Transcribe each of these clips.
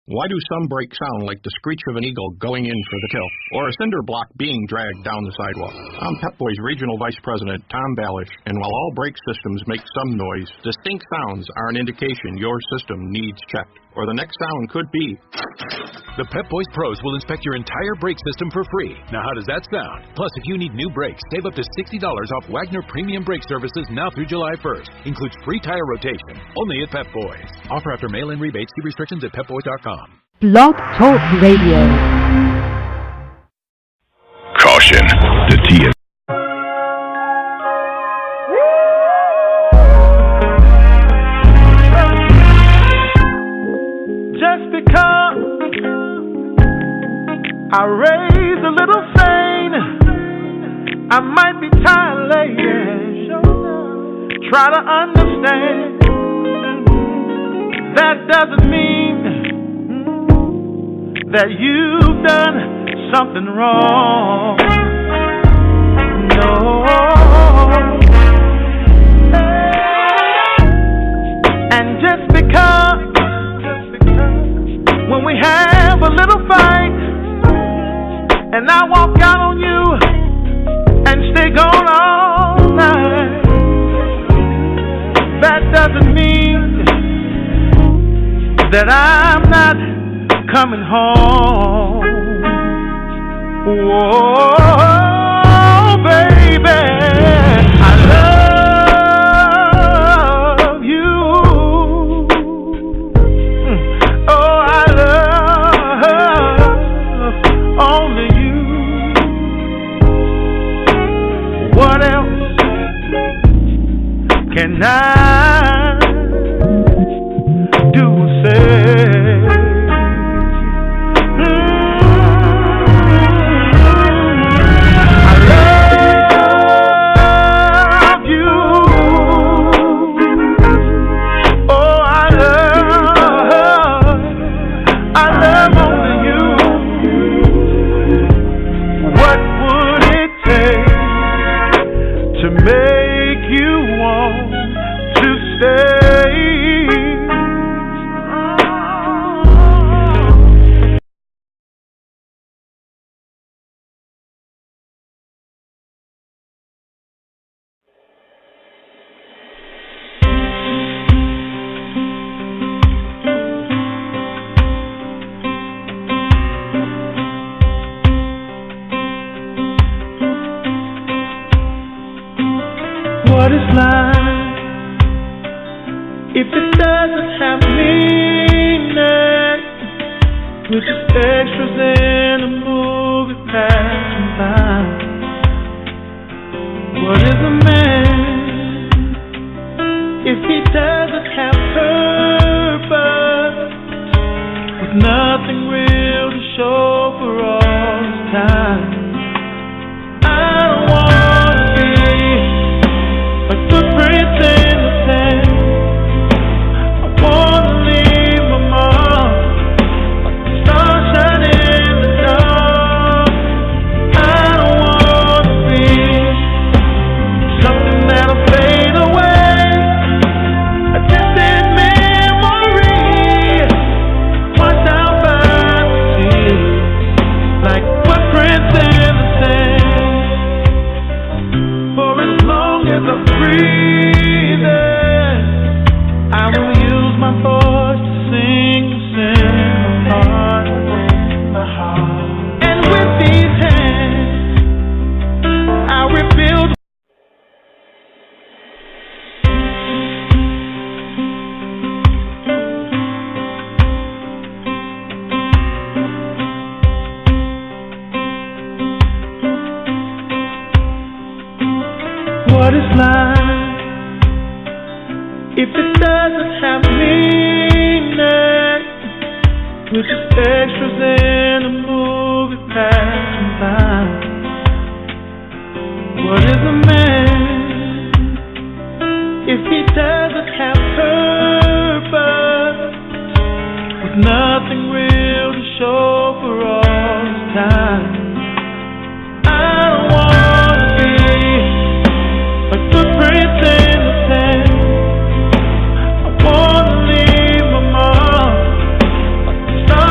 Why do some brakes sound like the screech of an eagle going in for the kill, or a cinder block being dragged down the sidewalk? I'm Pep Boys Regional Vice President Tom Balish, and while all brake systems make some noise, distinct sounds are an indication your system needs checked, or the next sound could be... The Pep Boys Pros will inspect your entire brake system for free. Now how does that sound? Plus, if you need new brakes, save up to $60 off Wagner Premium Brake Services now through July 1st. Includes free tire rotation, only at Pep Boys. Offer after mail-in rebates. See restrictions at pepboys.com. Blog Talk Radio. Caution, the TS. Just because I raise a little sane, I might be tired lately. Try to understand. That doesn't mean that you've done something wrong. No. And just because when we have a little fight and I walk out on you and stay gone all night, that doesn't mean that I'm not coming home. Whoa, baby, I love you. Oh, I love only you. What else can I do or say? What is life if it doesn't have meaning? We're just extras in a movie passing by. What is a man if he doesn't have purpose, with nothing real to show for all his time? I don't want to be a footprint in the sand. I wanna leave my mark, like the stars shining in the dark. I don't wanna be something that'll fade away, a distant memory, washed out by the sea, like footprints in the sand. For as long as I'm breathing, I will use my voice to sing my heart. And with these hands, I'll rebuild. What is life if it doesn't have meaning? We're just extras in a movie passing by. What is a man if he doesn't have purpose, with nothing real to show for all his time? I don't wanna be a footprint in the sand. I wanna leave my mark, like the stars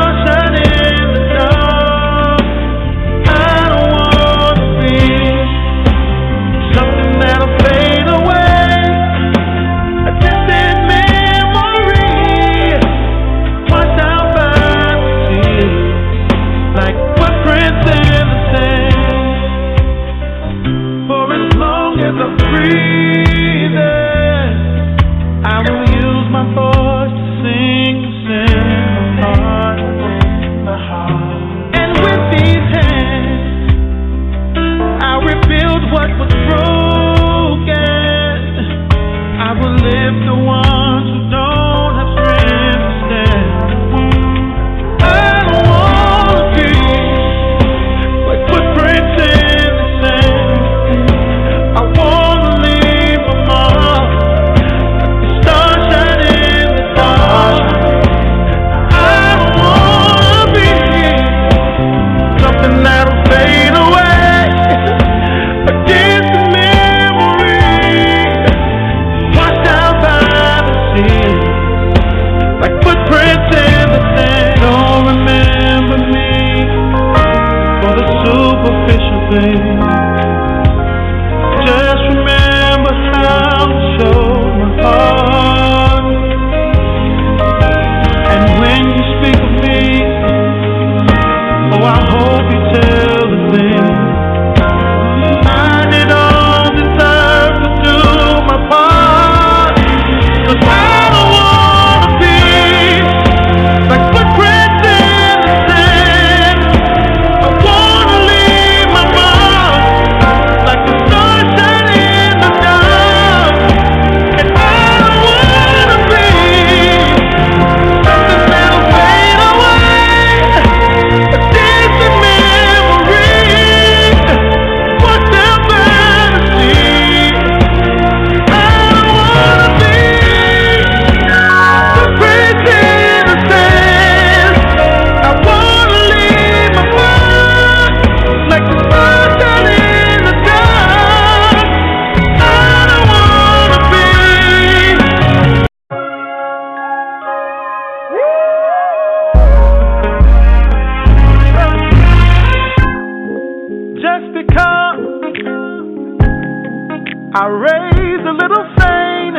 I raised a little sane.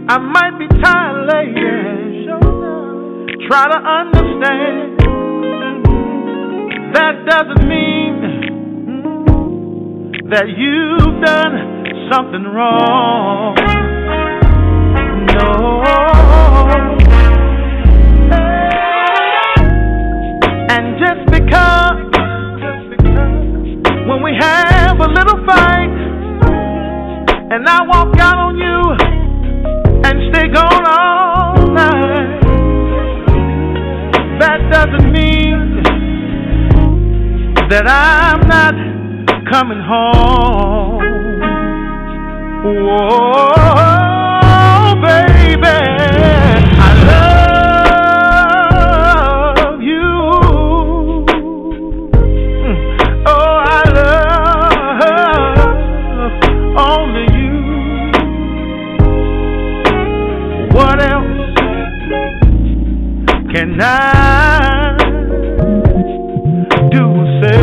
I might be tired lately. Try to understand. That doesn't mean that you've done something wrong. No. And just because when we have a little fight and I walk out on you and stay gone all night, that doesn't mean that I'm not coming home. Whoa, baby, I love you. Oh, I love only you. What else can I do or say?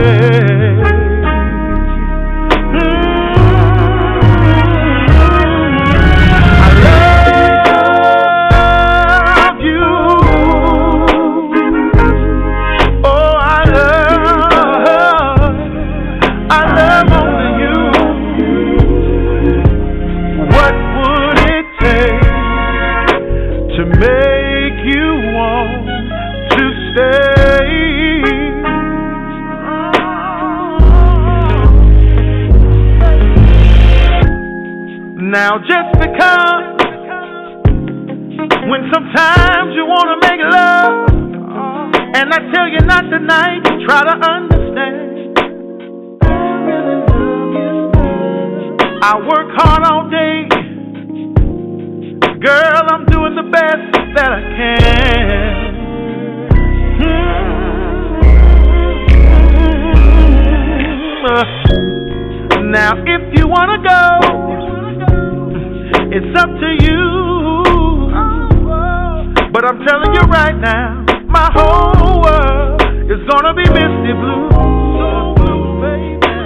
Now just because when sometimes you want to make love and I tell you not tonight, try to understand. I work hard all day, girl, I'm doing the best that I can. Now if you want to go, it's up to you, but I'm telling you right now, my whole world is gonna be misty blue.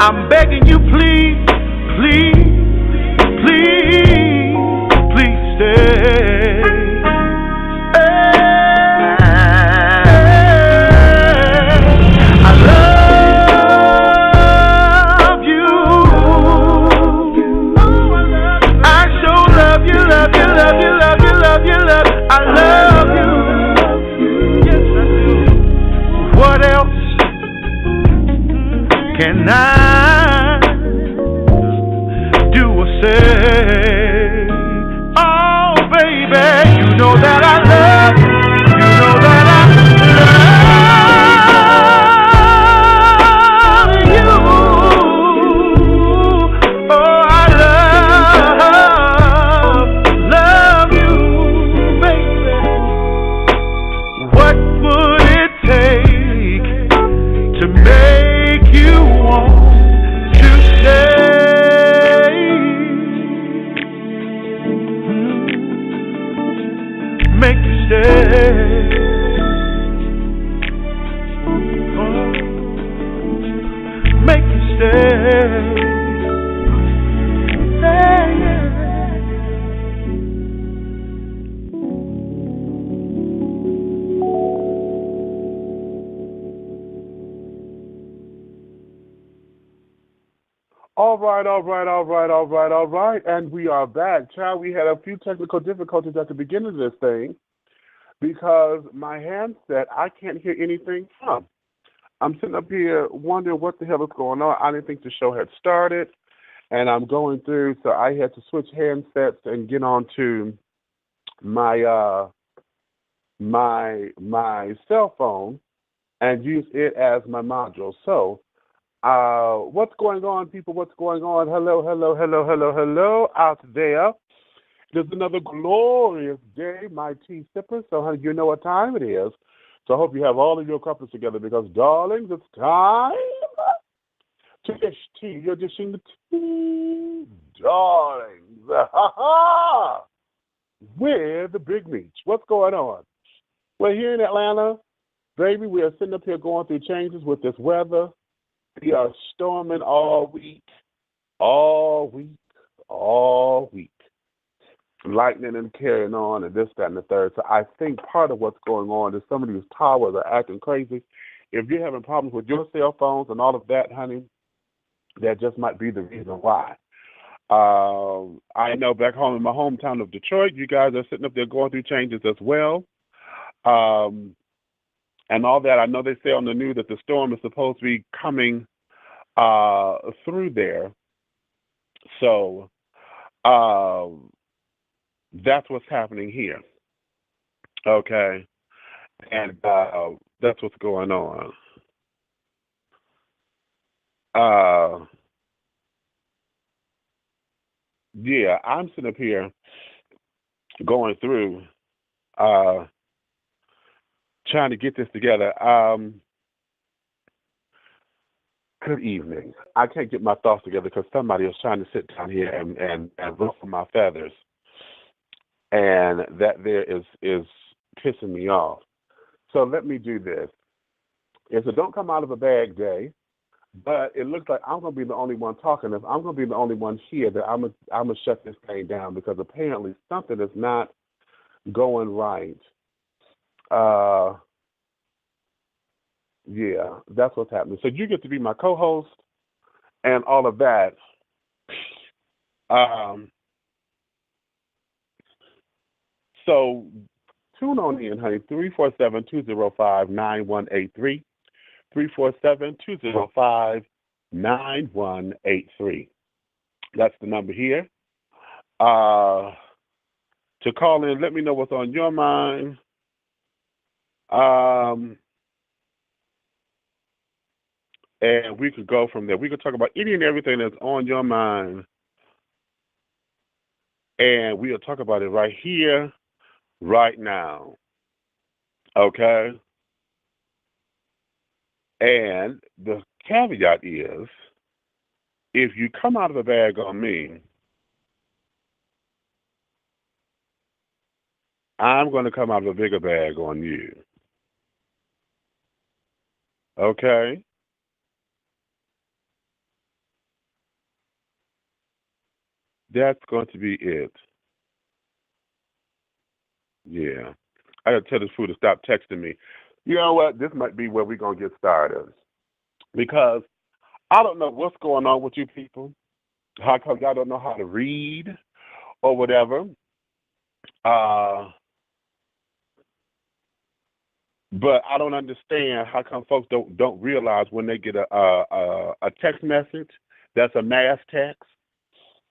I'm begging you, please, please, please, please stay. I love you. I sure love you, love you, love you, love you, love you, love you. I love you. Yes, I do. What else can I do or say? Oh, baby, you know that I love you. You know that I love you. Oh, I love you, baby. What would it take to make you want to stay? Make you stay. Oh, make you stay. Hey, yeah. All right. And we are back. Child, we had a few technical difficulties at the beginning of this thing because my handset, I can't hear anything from. I'm sitting up here wondering what the hell is going on. I didn't think the show had started, and I'm going through, so I had to switch handsets and get onto my my cell phone and use it as my module. So, what's going on, people? What's going on? Hello out there. There's another glorious day, my tea sippers. So, honey, you know what time it is. So I hope you have all of your crumpets together because, darlings, it's time to dish tea. You're dishing the tea, darlings. With the Big Meach. What's going on? Well, here in Atlanta, baby, we are sitting up here going through changes with this weather. We are storming all week. all week. Lightning and carrying on and this, that, and the third. So I think part of what's going on is some of these towers are acting crazy. If you're having problems with your cell phones and all of that, honey, that just might be the reason why. I know back home in my hometown of Detroit, you guys are sitting up there going through changes as well. And all that. I know they say on the news that the storm is supposed to be coming through there. So that's what's happening here. Okay. And that's what's going on. Yeah, I'm sitting up here going through trying to get this together. Good evening. I can't get my thoughts together because somebody is trying to sit down here and ruffle my feathers. And that there is pissing me off. So let me do this. It's a don't come out of a bag day, but it looks like I'm going to be the only one talking. If I'm going to be the only one here, that I'm going to shut this thing down because apparently something is not going right. Yeah, that's what's happening. So you get to be my co-host and all of that. So tune on in, honey, 347-205-9183, 347-205-9183. That's the number here. To call in, let me know what's on your mind. And we could go from there. We could talk about any and everything that's on your mind. And we'll talk about it right here, right now. Okay? And the caveat is, if you come out of the bag on me, I'm going to come out of a bigger bag on you. Okay? That's going to be it. Yeah. I got to tell this fool to stop texting me. You know what? This might be where we're going to get started. Because I don't know what's going on with you people. How come y'all don't know how to read or whatever. But I don't understand how come folks don't realize when they get a text message that's a mass text.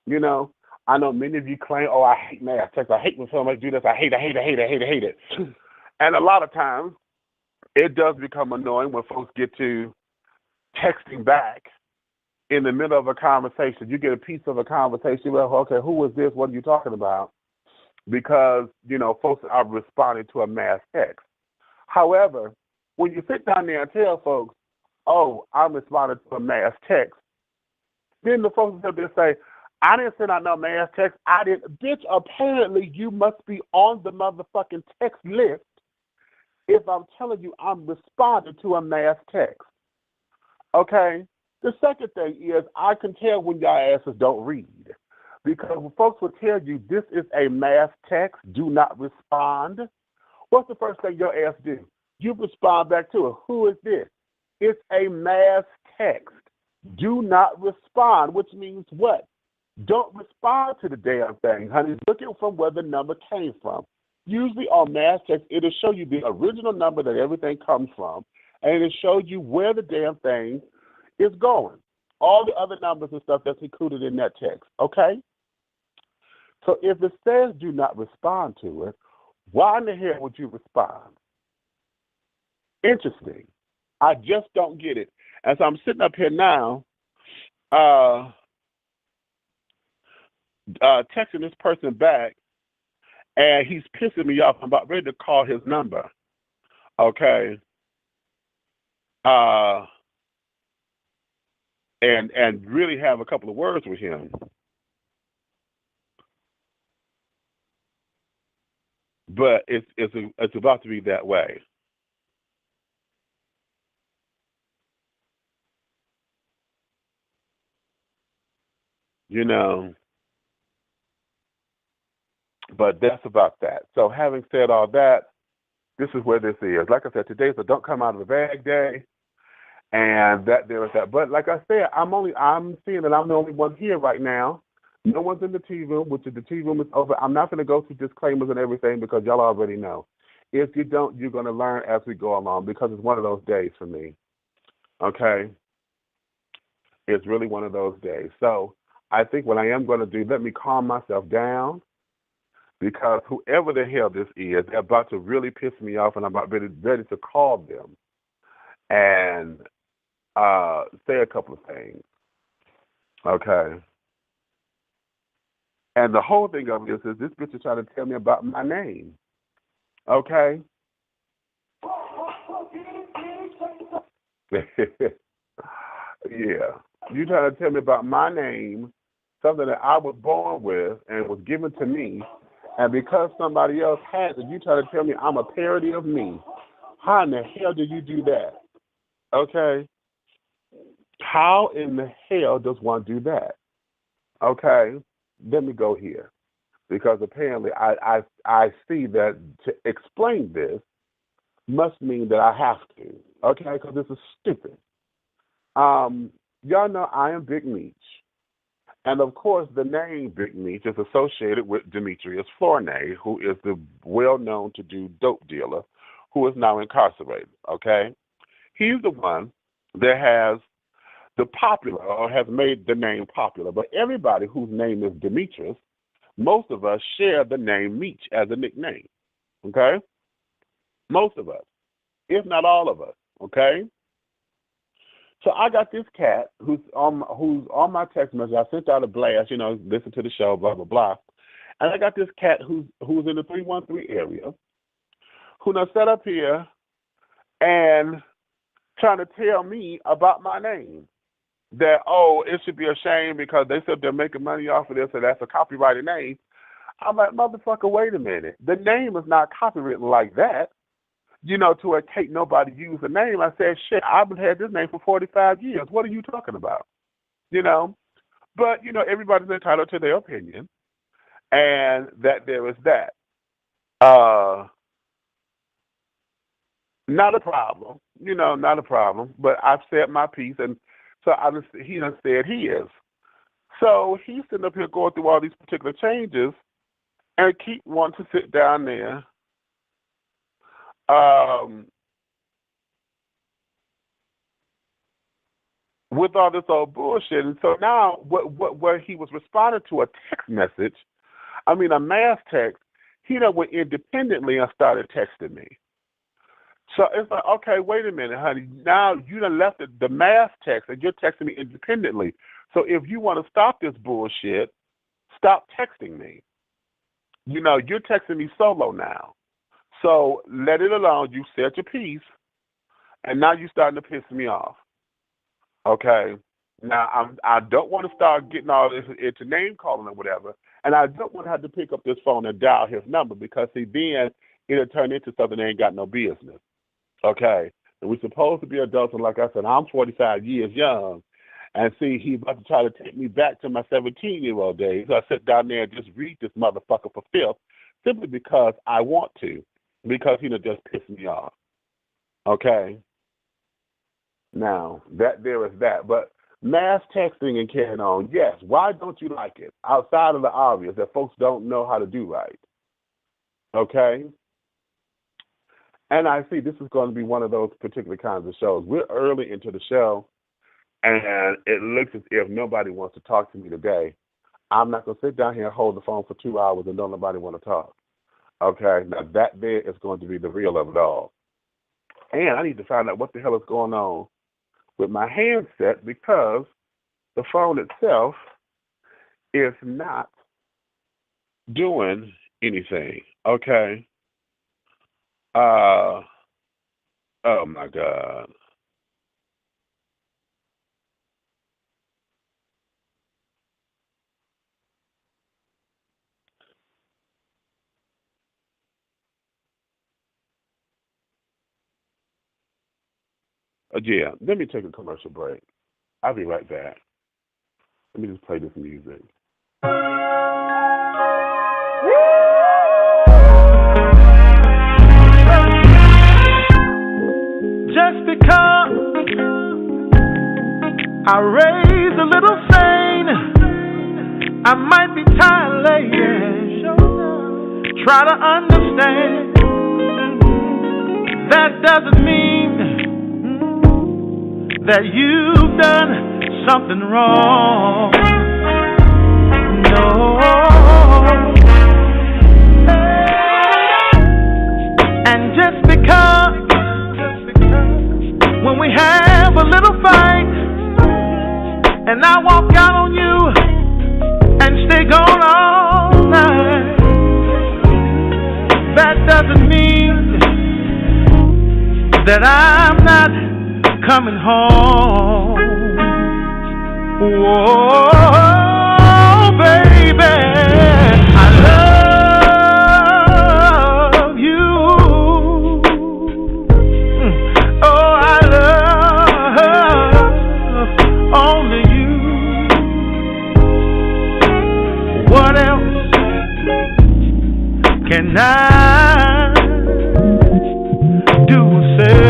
You know, I know many of you claim, oh, I hate mass text. I hate when somebody do this. I hate it. And a lot of times it does become annoying when folks get to texting back in the middle of a conversation. You get a piece of a conversation. Well, okay, who is this? What are you talking about? Because, you know, folks are responding to a mass text. However, when you sit down there and tell folks, oh, I'm responding to a mass text, then the folks will just say, I didn't send out no mass text. I didn't. Bitch, apparently you must be on the motherfucking text list if I'm telling you I'm responding to a mass text. Okay? The second thing is I can tell when y'all asses don't read. Because when folks will tell you this is a mass text, do not respond, what's the first thing your ass do? You respond back to it. Who is this? It's a mass text. Do not respond, which means what? Don't respond to the damn thing, honey. Look at from where the number came from. Usually on mass text, it'll show you the original number that everything comes from, and it'll show you where the damn thing is going. All the other numbers and stuff that's included in that text, okay? So if it says do not respond to it, why in the hell would you respond? Interesting. I just don't get it. As I'm sitting up here now, texting this person back, and he's pissing me off. I'm about ready to call his number. Okay. And really have a couple of words with him. But it's about to be that way. You know, But that's about that. So having said all that, this is where this is. Like I said, today's a don't come out of the bag day, and that there is that. But like I said, I'm seeing that I'm the only one here right now. No one's in the tea room, which is the tea room is over. I'm not going to go through disclaimers and everything because y'all already know. If you don't, you're going to learn as we go along because it's one of those days for me. Okay? It's really one of those days. So I think what I am going to do, let me calm myself down because whoever the hell this is, they're about to really piss me off, and I'm about ready to call them and say a couple of things. Okay? And the whole thing of this is this bitch is trying to tell me about my name. Okay? Yeah. You trying to tell me about my name, something that I was born with and was given to me, and because somebody else has it, you trying to tell me I'm a parody of me. How in the hell did you do that? Okay? How in the hell does one do that? Okay? Let me go here. Because apparently I see that to explain this must mean that I have to. Okay? Because this is stupid. Y'all know I am Big Meach. And of course, the name Big Meach is associated with Demetrius Flournoy, who is the well-known to-do dope dealer who is now incarcerated. Okay? He's the one that has the popular or has made the name popular. But everybody whose name is Demetrius, most of us share the name Meach as a nickname. Okay? Most of us, if not all of us. Okay? So I got this cat who's on my text message. I sent out a blast, listen to the show, blah, blah, blah. And I got this cat who's in the 313 area who now set up here and trying to tell me about my name. That, it should be a shame because they said they're making money off of this, so that's a copyrighted name. I'm like, motherfucker, wait a minute. The name is not copywritten like that. To take nobody use the name. I said, shit, I've had this name for 45 years. What are you talking about? But, everybody's entitled to their opinion, and that there is that. Not a problem, not a problem, but I've said my piece, and so he done said he is. So he's sitting up here going through all these particular changes and keep wanting to sit down there with all this old bullshit. And so now where he was responding to a text message, a mass text, he done went independently and started texting me. So it's like, okay, wait a minute, honey. Now you done left the mass text and you're texting me independently. So if you want to stop this bullshit, stop texting me. You're texting me solo now. So let it alone. You said your piece, and now you're starting to piss me off. Okay? Now, I don't want to start getting all this into name calling or whatever, and I don't want to have to pick up this phone and dial his number because, see, then it'll turn into something that ain't got no business. Okay? And we're supposed to be adults, and like I said, I'm 45 years young, and see, he's about to try to take me back to my 17-year-old days. So I sit down there and just read this motherfucker for filth simply because I want to. Because he just pissed me off. Okay? Now, there is that. But mass texting and carrying on, yes, why don't you like it? Outside of the obvious that folks don't know how to do right. Okay? And I see this is going to be one of those particular kinds of shows. We're early into the show, and it looks as if nobody wants to talk to me today. I'm not going to sit down here and hold the phone for 2 hours and don't nobody want to talk. Okay, now that there is going to be the real of it all. And I need to find out what the hell is going on with my handset because the phone itself is not doing anything. Okay. Oh my God. Yeah, let me take a commercial break. I'll be right back. Let me just play this music. Woo! just because I raised a little sane, I might be tired lately. Try to understand. That doesn't mean that you've done something wrong. No. And just because when we have a little fight and I walk out on you and stay gone all night, that doesn't mean that I'm not coming home. Whoa, baby, I love you. Oh, I love only you. What else can I do or say?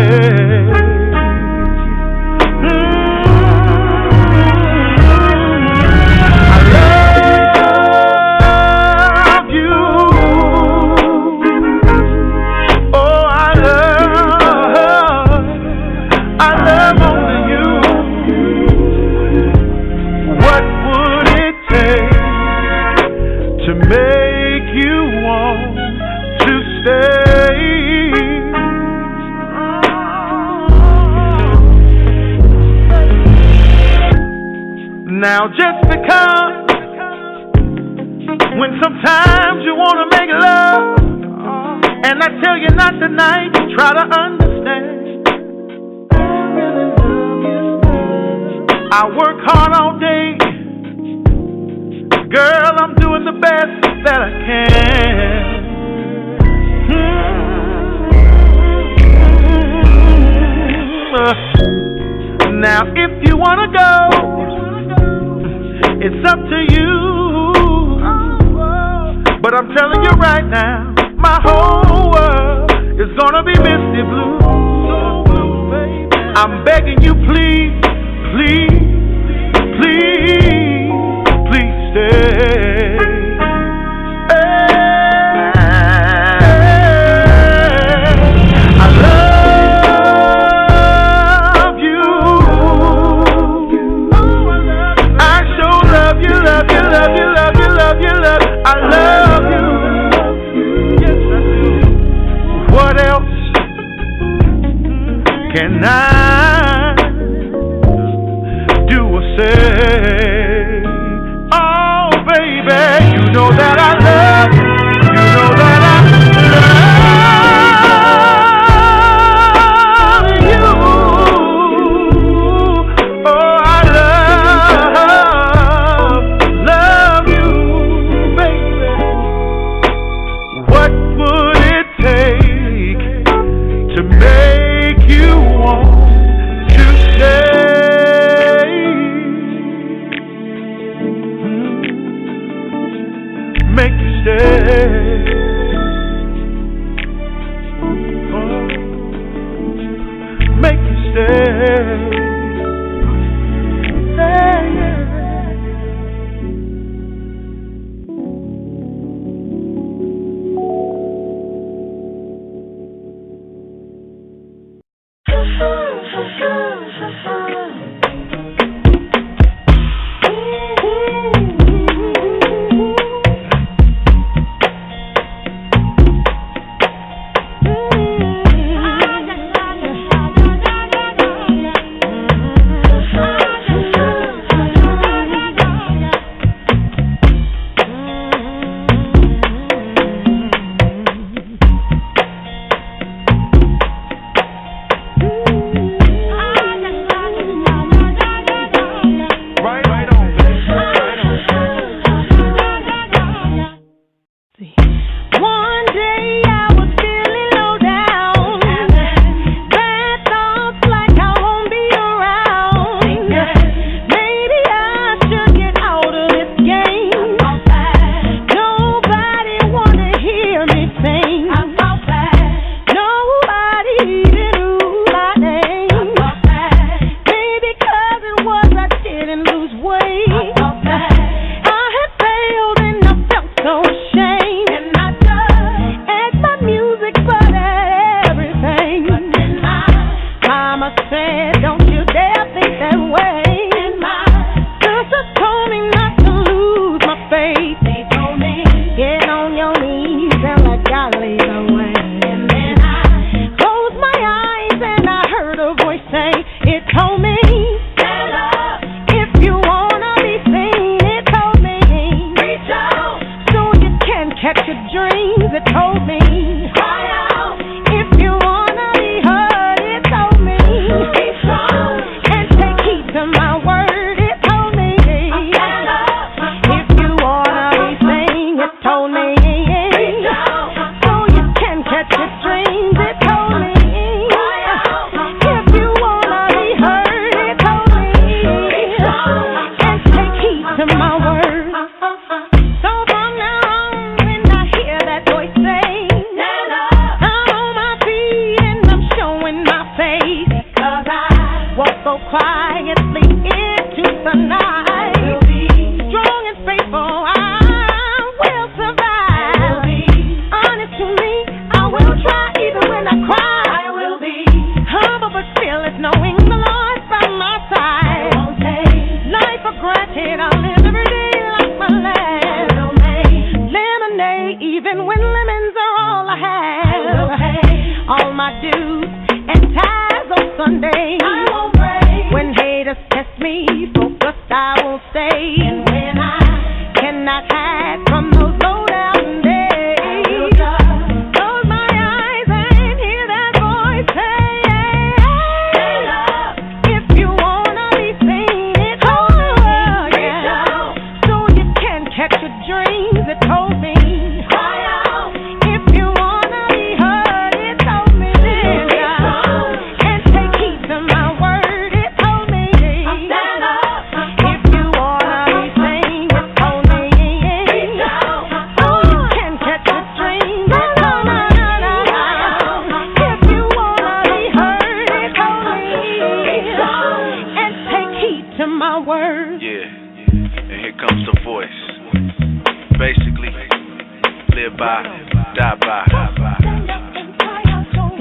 Now just because when sometimes you want to make love and I tell you not tonight, you try to understand. I work hard all day, girl, I'm doing the best that I can. Now if you want to go, it's up to you, but I'm telling you right now, my whole world is gonna be misty blue. I'm begging you, please, please, please, please stay. I love you. I sure love you, love you, love you, love you, love you, love you. I love you. Yes, I do. What else can I do or say? Oh, baby, you know that I love you. You know that I love you. Oh, I love you, baby. What would it take to make you want to stay? Make you stay. Oh, make you stay. Hey, yeah. I said, don't you dare think that way. And my sister told me not to lose my faith. They told me, get on your knees and let God lead the way. And then I closed my eyes and I heard a voice say, it told me, stand up. If you wanna be seen, it told me, reach out. So you can catch your dreams, it told me, cry out. If you wanna be heard, it told me, be strong and take heed to my word, it told me, stand up. If you wanna be seen, it told me, reach out. So you can catch your dreams, it told me, cry out. If you wanna be heard, it told me, be strong and take heed to my word. So from now on, when I hear that voice say, stand up, I'm on my feet and I'm showing my face. Because I walk so quietly into the night. I will be strong and faithful, I will survive. I will be honest to me, I will try even when I cry. I will be humble but fearless, knowing the Lord's by my side. I won't take life for granted, I'll live every day like my last. I will make lemonade even when lemons are all I have. I will pay all my dues and tithes on Sunday. I won't break when haters test me, focused I won't stay. And when I cannot hide from those low down days, I will just close my eyes and hear that voice say, stand up. If you wanna be seen, it told me, reach out. So you can catch your dreams, it told me, cry out. If you wanna be heard, it told me, stand up and take heed to my word, it told me, stand up. If you wanna be seen, it told me, reach out. So you can catch your dreams, it told me, if you wanna be heard, it told me, reach out and take heed to my word. Yeah, and here comes the voice. Basically, live by, die by.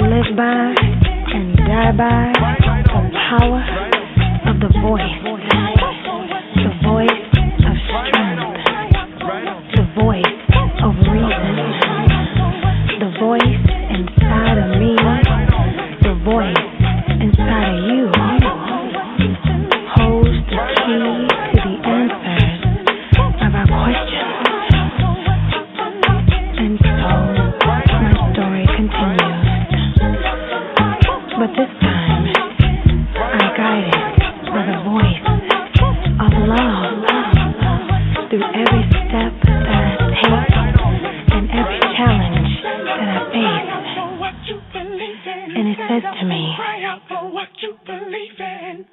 Live by and die by the power of the voice of strength, the voice of reason, the voice inside of me, the voice inside of you holds the key to the answers of our questions. And so my story continues. But this time, I'm guided by the voice of love through every step that I take and every challenge that I face. And it says to me, cry out for what you believe in.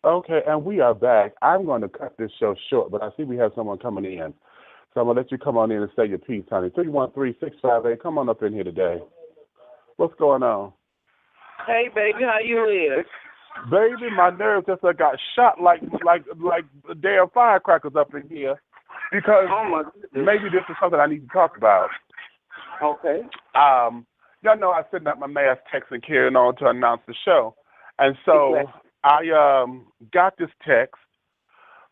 Okay, and we are back. I'm going to cut this show short, but I see we have someone coming in. So I'm going to let you come on in and say your piece, honey. 313-658. Come on up in here today. What's going on? Hey, baby, how you live? Baby, my nerves just got shot like damn firecrackers up in here because maybe this is something I need to talk about. Okay. Y'all know I sent out my mass text and carrying on to announce the show. And so I got this text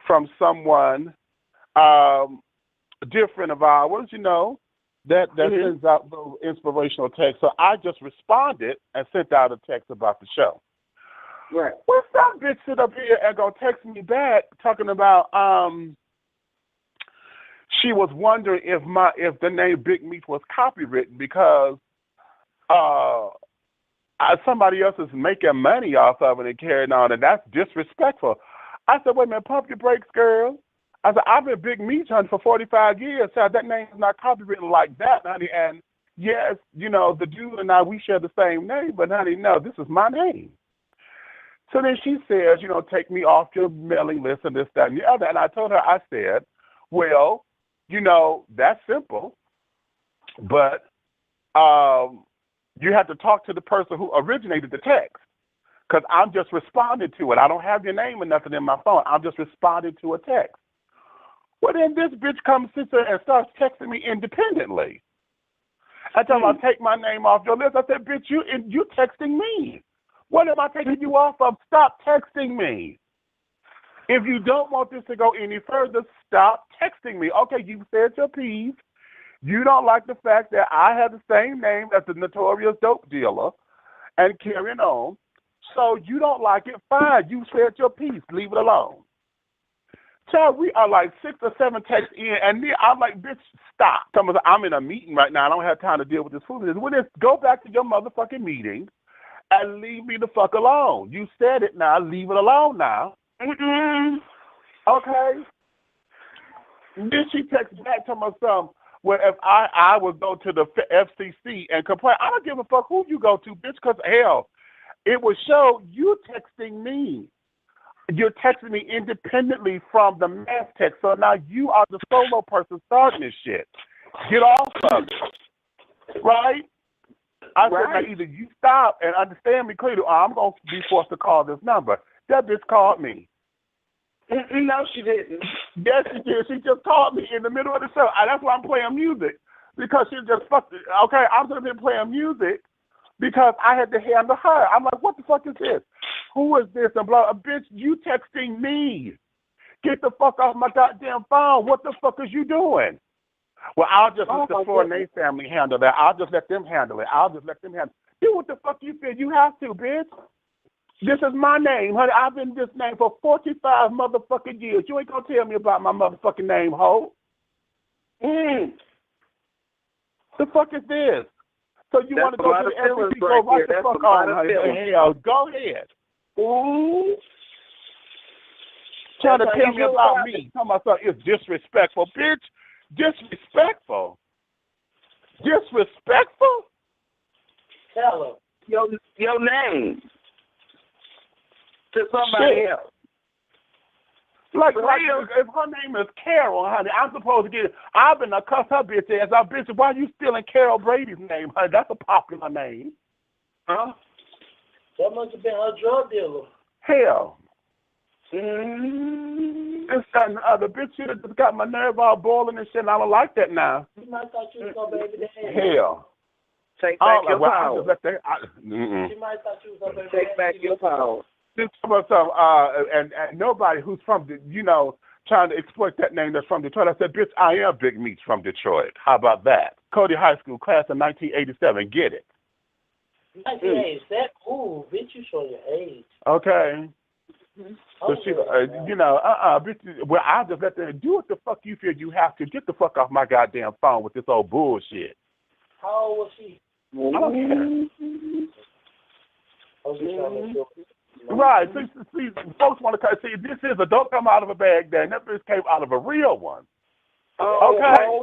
from someone different of ours, you know, that sends out those inspirational texts. So I just responded and sent out a text about the show. Right. Well, some bitch sit up here and go text me back talking about she was wondering if the name Big Meach was copywritten because somebody else is making money off of it and carrying on, and that's disrespectful. I said, wait a minute, pump your brakes, girl. I said, I've been Big Meach, honey, for 45 years, so that name is not copywritten like that, honey. And yes, you know, the dude and I, we share the same name, but honey, no, this is my name. So then she says, you know, take me off your mailing list and this, that, and the other. And I told her, I said, well, you know, that's simple, but you have to talk to the person who originated the text because I'm just responding to it. I don't have your name or nothing in my phone. I'm just responding to a text. Well, then this bitch comes and starts texting me independently. I tell her, I'll take my name off your list. I said, bitch, you texting me. What am I taking you off of? Stop texting me. If you don't want this to go any further, stop texting me. Okay, you said your piece. You don't like the fact that I have the same name as the notorious dope dealer and carrying on. So you don't like it, fine. You said your piece. Leave it alone. Child, we are like 6 or 7 texts in, and then I'm like, bitch, stop. I'm in a meeting right now. I don't have time to deal with this foolishness. Well, then go back to your motherfucking meeting and leave me the fuck alone. You said it now. Leave it alone now. Okay? Then she texts back to my son, well, if I would go to the FCC and complain, I don't give a fuck who you go to, bitch, because, hell, it would show you texting me. You're texting me independently from the mass text. So now you are the solo person starting this shit. Get off of it. Right? I said, now either you stop and understand me clearly, or I'm going to be forced to call this number. That bitch called me. No, she didn't. Yes, she did. She just called me in the middle of the show. That's why I'm playing music. Because she just fucked it. Okay, I'm going to be playing music because I had to handle her. I'm like, what the fuck is this? Who is this? And blah, bitch, you texting me. Get the fuck off my goddamn phone. What the fuck is you doing? Well, I'll just let the Four Name family handle that. I'll just let them handle it. Do what the fuck you feel you have to, bitch. This is my name, honey. I've been this name for 45 motherfucking years. You ain't gonna tell me about my motherfucking name, ho. The fuck is this? So you want to go to the FCC? Go right the fuck on, honey. Hell, go ahead. Trying to tell me about me. Tell myself it's disrespectful, bitch. Disrespectful. Disrespectful. Tell her your name to somebody else. Like if her name is Carol, honey, I'm supposed to get it. I've been to cuss her bitch ass out, bitch. Why you stealing Carol Brady's name, honey? That's a popular name. Huh? That must have been her drug dealer. Hell. This and the other bitch should have just got my nerve all boiling and shit, and I don't like that now. You might thought you was gonna baby daddy. Hell. Take back your power. She might thought you was gonna baby take back your power. And nobody who's from the, you know, trying to exploit that name that's from Detroit. I said, bitch, I am Big Meach from Detroit. How about that? Cody High School, class of 1987. Get it? 1987? Ooh, bitch, you show your age. Okay. So she, you know, bitch, well, I'll just let them do what the fuck you feel you have to. Get the fuck off my goddamn phone with this old bullshit. How old was she? I don't care. Oh, right. See, folks want to see this is a don't come out of a bag there, and that bitch came out of a real one. Okay?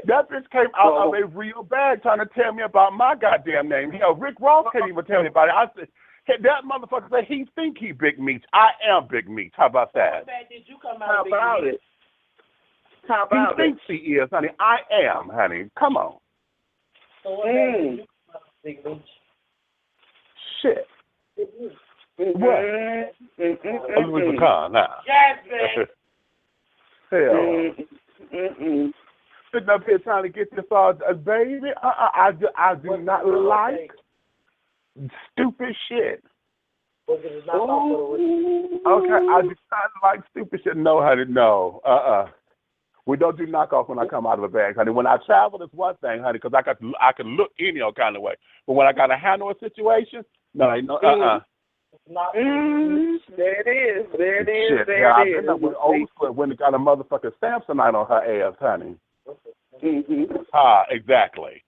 That bitch came out of a real bag trying to tell me about my goddamn name. Hell, Rick Ross can't even tell me about it. I said, That motherfucker said he think he Big Meach. I am Big Meach. How about that? How about it? How about he thinks he is, honey. I am, honey. Come on. So what Big Meach? Shit. What? Louis Vuitton now. Yes, man. Hell. Sitting up here trying to get this all, baby. I do not like stupid shit. Okay, I do not like stupid shit. No, honey, no. We don't do knockoff when I come out of a bag, honey. When I travel, it's one thing, honey, because I can look any old kind of way. But when I got to handle a situation, no. There it is. There it is. Shit, There I've it been is. up with old school when it got a motherfucking Samsonite on her ass, honey. Exactly.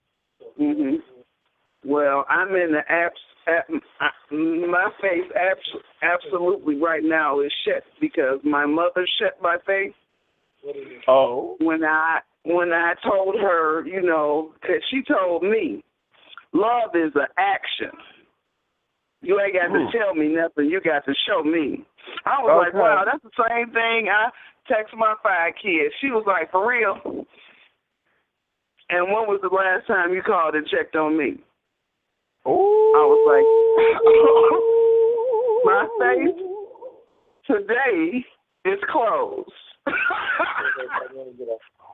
Well, I'm in the my face absolutely right now is shut because my mother shut my face. Oh. When I told her, you know, 'cause she told me, love is an action. You ain't got to tell me nothing. You got to show me. I was like, wow, that's the same thing I text my 5 kids. She was like, for real? And when was the last time you called and checked on me? Ooh. I was like, my face today is closed.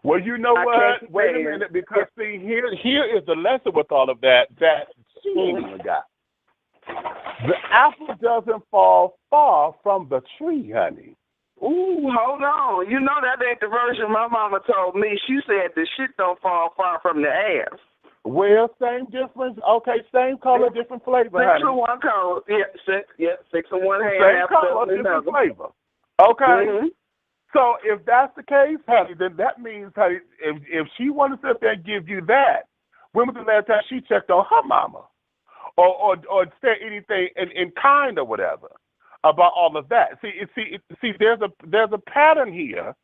Well, you know what? Wait a minute, because see, here is the lesson with all of that she ain't even got. The apple doesn't fall far from the tree, honey. Ooh, hold on. You know that ain't the version my mama told me. She said the shit don't fall far from the ass. Well, same difference. Okay, same color, different flavor, honey. 6 and 1 color. Yeah, 6 and 1 hand. Same color, different flavor. Okay. So if that's the case, honey, then that means, honey, if she wanted to sit there and give you that, when was the last time she checked on her mama? Or said anything in kind or whatever about all of that. See, there's a pattern here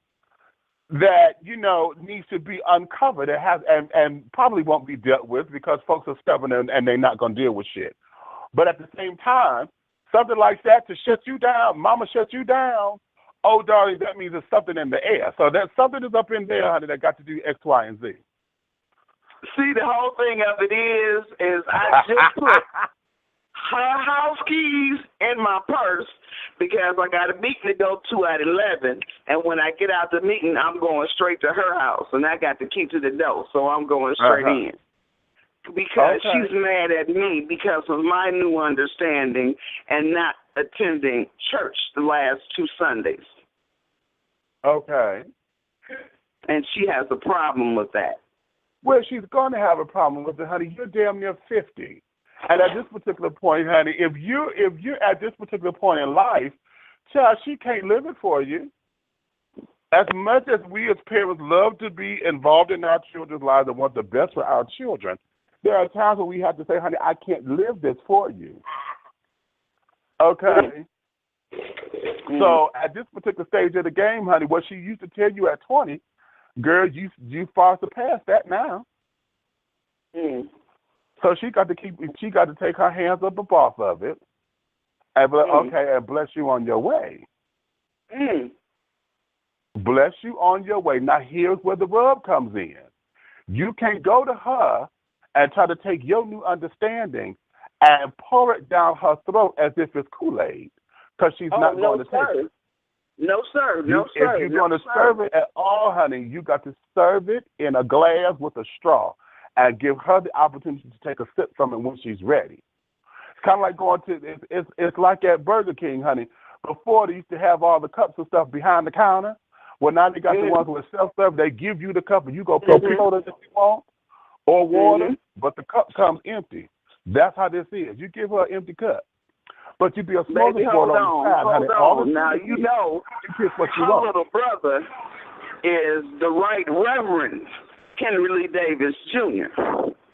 that, you know, needs to be uncovered. It has and probably won't be dealt with because folks are stubborn and they're not gonna deal with shit. But at the same time, something like that to shut you down, mama shut you down, oh darling, that means there's something in the air. So there's something that's up in there, honey, that got to do X, Y, and Z. See, the whole thing of it is I just put her house keys in my purse because I got a meeting to go to at 11, and when I get out the meeting, I'm going straight to her house, and I got the key to the door, so I'm going straight in. Because she's mad at me because of my new understanding and not attending church the last 2 Sundays. Okay. And she has a problem with that. Well, she's going to have a problem with it, honey. You're damn near 50. And at this particular point, honey, if you're at this particular point in life, child, she can't live it for you. As much as we as parents love to be involved in our children's lives and want the best for our children, there are times when we have to say, honey, I can't live this for you. Okay? So at this particular stage of the game, honey, what she used to tell you at 20, girl, you far surpassed that now. So she got to take her hands up off of it and be like, okay, and bless you on your way. Bless you on your way. Now here's where the rub comes in. You can't go to her and try to take your new understanding and pour it down her throat as if it's Kool-Aid, because she's not going to take it. No, sir. If you're going to serve it at all, honey, you got to serve it in a glass with a straw and give her the opportunity to take a sip from it when she's ready. It's kind of like going to, it's like at Burger King, honey. Before, they used to have all the cups and stuff behind the counter. Well, now they got the ones with self-serve. They give you the cup and you go put soda if you want or water, but the cup comes empty. That's how this is. You give her an empty cup. But you be a smoking board on the side, honey. Hold on. Now, you know, what you her want. little brother is the Right Reverend Henry Lee Davis Jr.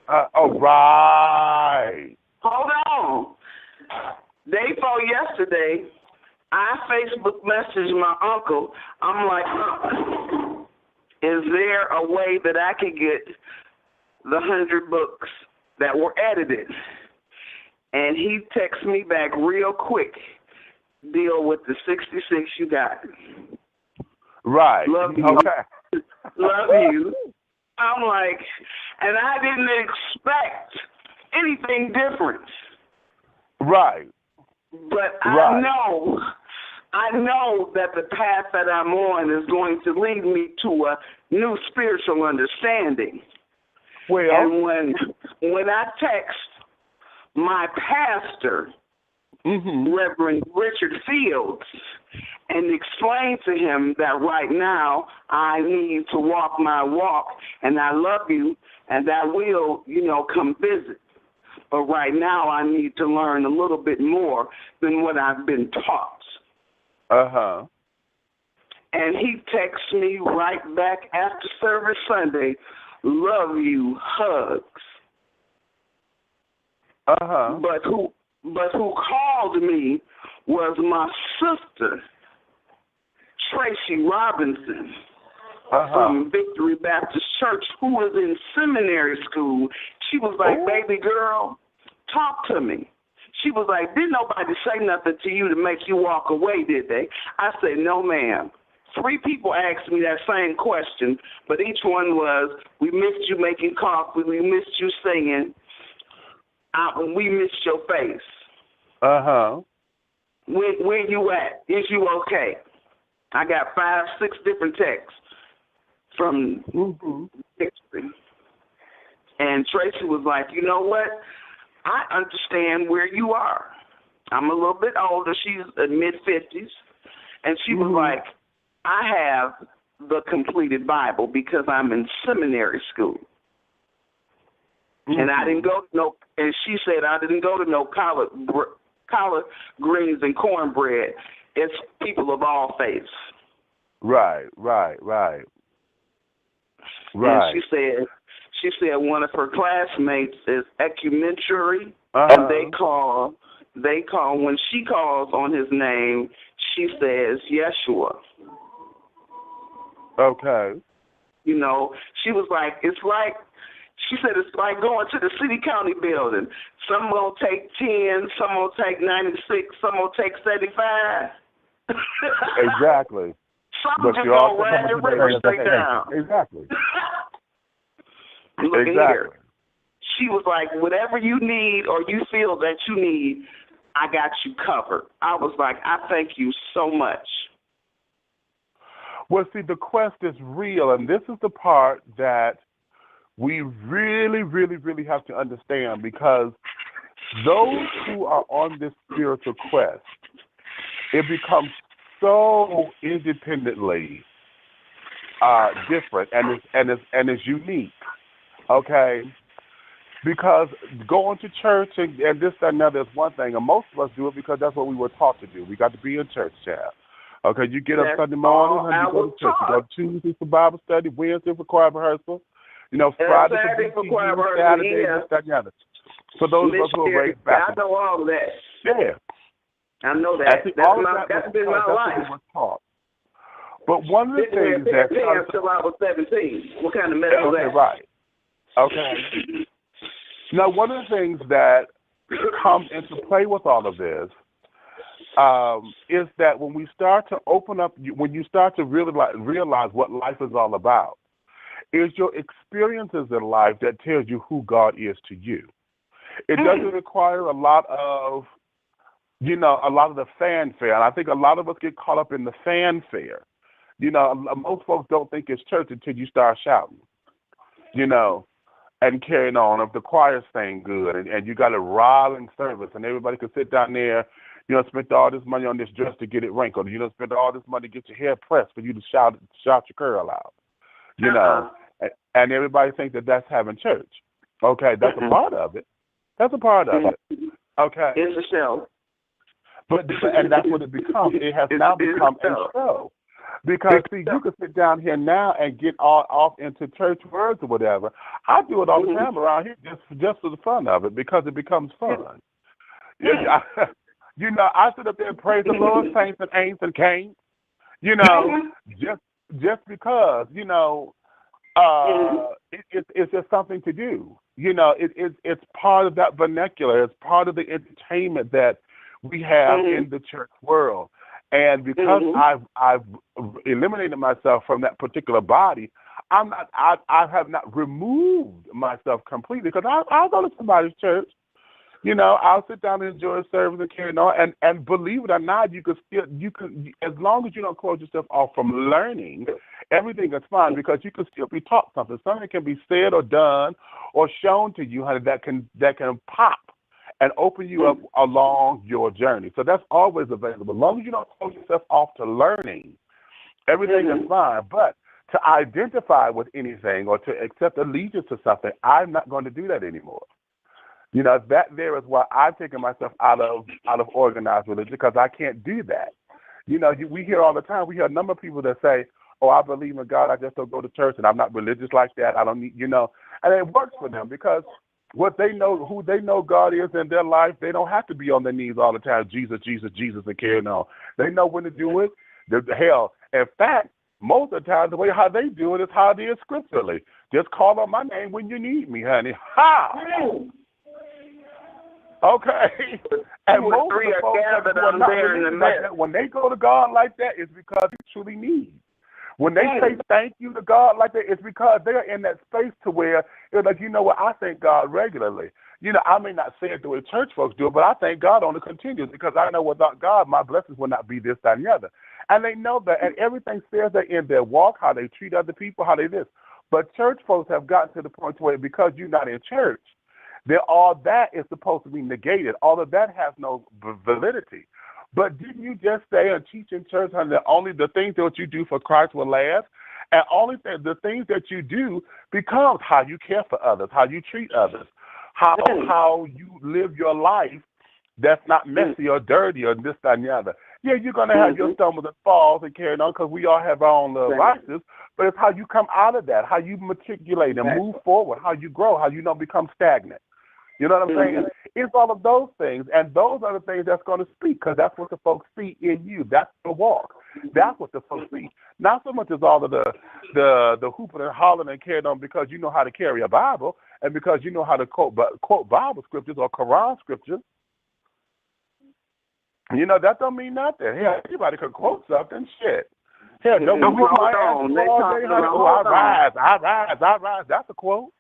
Right. Hold on. Day before yesterday, I Facebook messaged my uncle. I'm like, is there a way that I could get the 100 books that were edited? And he texts me back real quick. Deal with the 66 you got. Right. Love you. Okay. Love you. I'm like, and I didn't expect anything different. Right. But I know that the path that I'm on is going to lead me to a new spiritual understanding. Well, and when I text my pastor, Reverend Richard Fields, and explain to him that right now I need to walk my walk, and I love you, and I will, come visit. But right now I need to learn a little bit more than what I've been taught. Uh-huh. And he texts me right back after service Sunday, love you, hugs. Uh-huh. But who called me was my sister, Tracy Robinson, from Victory Baptist Church, who was in seminary school. She was like, baby girl, talk to me. She was like, didn't nobody say nothing to you to make you walk away, did they? I said, no, ma'am. 3 people asked me that same question, but each one was, we missed you making coffee, we missed you singing, we missed your face. Uh-huh. Where you at? Is you okay? I got 5, 6 different texts from Victory. And Tracy was like, you know what? I understand where you are. I'm a little bit older. She's in mid-50s. And she was like, I have the completed Bible because I'm in seminary school. And I didn't go to no, and she said, I didn't go to no collard greens and cornbread. It's people of all faiths. Right. And she said one of her classmates is ecumentary, and they call when she calls on his name, she says Yeshua. Okay. She was like, she said it's like going to the city county building. Some gonna take 10, some gonna take 96, some gonna take 75. Exactly. Some just gonna ride the river straight down. Exactly. Look here. She was like, whatever you need or you feel that you need, I got you covered. I was like, I thank you so much. Well, see, the quest is real, and this is the part that we really, really, really have to understand, because those who are on this spiritual quest, it becomes so independently different and is unique. Okay, because going to church and this, that, and other is one thing, and most of us do it because that's what we were taught to do. We got to be in church, child. Okay, you get up Sunday morning and you go to church. You go Tuesday for Bible study, Wednesday for choir rehearsal, Friday for choir rehearsal, Saturday, this, that, and the other. For those of us who are raised back. I know all of that. Yeah. I know that. That's been my life. What we were taught. But one of the things that until I was 17. What kind of mess was that? Right. Okay. Now, one of the things that comes into play with all of this is that when we start to open up, when you start to really realize what life is all about, is your experiences in life that tells you who God is to you. It doesn't require a lot of the fanfare. And I think a lot of us get caught up in the fanfare. Most folks don't think it's church until you start shouting, and carrying on. If the choir's saying good and you got a riling service and everybody can sit down there, spend all this money on this dress to get it wrinkled. Spend all this money to get your hair pressed for you to shout your curl out. And everybody thinks that that's having church. Okay, that's a part of it. That's a part of it. Okay. It's a show. And that's what it becomes. It has now become a show. Because, see, you can sit down here now and get all off into church words or whatever. I do it all the time around here just for the fun of it, because it becomes fun. I sit up there and praise the Lord, saints and ain'ts and can'ts, just because, it's just something to do, it's part of that vernacular. It's part of the entertainment that we have in the church world. And because I've eliminated myself from that particular body, I have not removed myself completely, because I'll go to somebody's church. I'll sit down and enjoy service and carry on. And believe it or not, you can, as long as you don't close yourself off from learning, everything is fine, because you can still be taught something. Something can be said or done or shown to you, honey, that can pop and open you up along your journey. So that's always available. As long as you don't close yourself off to learning, everything is fine. But to identify with anything or to accept allegiance to something, I'm not going to do that anymore. That there is why I've taken myself out of organized religion, because I can't do that. We hear all the time, we hear a number of people that say, oh, I believe in God, I just don't go to church, and I'm not religious like that. I don't need, and it works for them, because what they know, who they know God is in their life, they don't have to be on their knees all the time, Jesus, Jesus, Jesus, and carrying on. They know when to do it. Hell, in fact, most of the time, the way how they do it is how it is scripturally. Just call on my name when you need me, honey. Ha! Okay. And most of the folks that are not religious like that, when they go to God like that, it's because they truly need. When they say thank you to God like that, it's because they're in that space to where it's like, I thank God regularly. I may not say it the way church folks do it, but I thank God on the continuous, because I know without God, my blessings will not be this, that, and the other. And they know that, and everything says that in their walk, how they treat other people, how they this. But church folks have gotten to the point where because you're not in church, all that is supposed to be negated. All of that has no validity. But didn't you just say and teach in church, honey, that only the things that you do for Christ will last? And only the things that you do becomes how you care for others, how you treat others, how you live your life that's not messy or dirty or this, that, and the other. Yeah, you're going to have your stumbles and falls and carrying on, because we all have our own little vices, but it's how you come out of that, how you matriculate and move forward, how you grow, how you don't become stagnant. You know what I'm saying? It's all of those things, and those are the things that's going to speak, because that's what the folks see in you. That's the walk. That's what the folks see. Not so much as all of the hooping and hollering and carrying on because you know how to carry a Bible and because you know how to quote Bible scriptures or Quran scriptures. That don't mean nothing. Hell, anybody could quote something. Shit. Hell, don't be my ass all day, honey. Oh, I rise. That's a quote.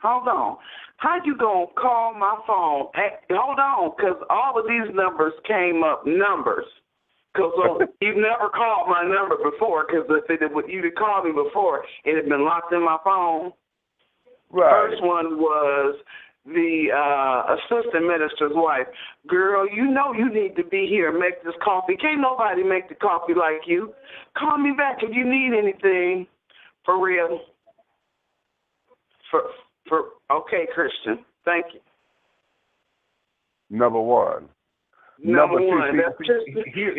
Hold on. How you going to call my phone? Hey, hold on, because all of these numbers came up numbers. Because you've never called my number before, because if you'd have called me before, it had been locked in my phone. Right. First one was the assistant minister's wife. Girl, you know you need to be here and make this coffee. Can't nobody make the coffee like you. Call me back if you need anything. For real. Okay, Christian. Thank you. Number one. Number one.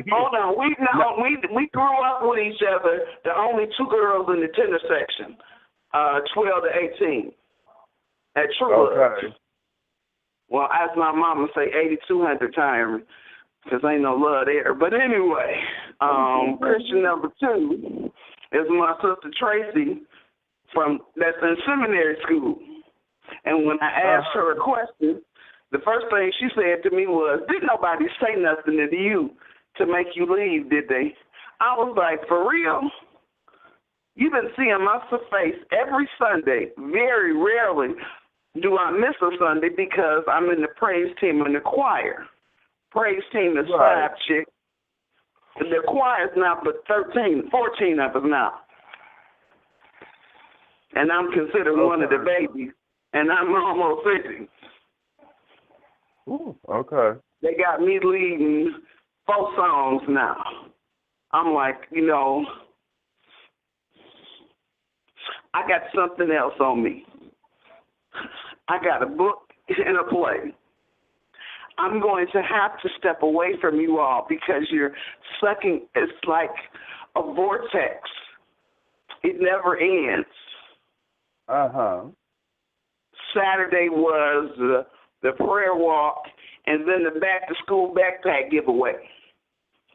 Hold on. We grew up with each other. The only two girls in the tender section, 12 to 18. At True Love. Okay. Well, as my mama say, 8,200 times, because ain't no love there. But anyway, Christian number two is my sister Tracy that's in seminary school. And when I asked her a question, the first thing she said to me was, didn't nobody say nothing to you to make you leave, did they? I was like, for real? You've been seeing my face every Sunday. Very rarely do I miss a Sunday because I'm in the praise team and the choir. Praise team is 5 chicks. The choir is now but 14 of us now. And I'm considered one of the babies. And I'm almost 50. Ooh, okay. They got me leading 4 songs now. I'm like, I got something else on me. I got a book and a play. I'm going to have to step away from you all because you're sucking. It's like a vortex. It never ends. Saturday was the prayer walk and then the back-to-school backpack giveaway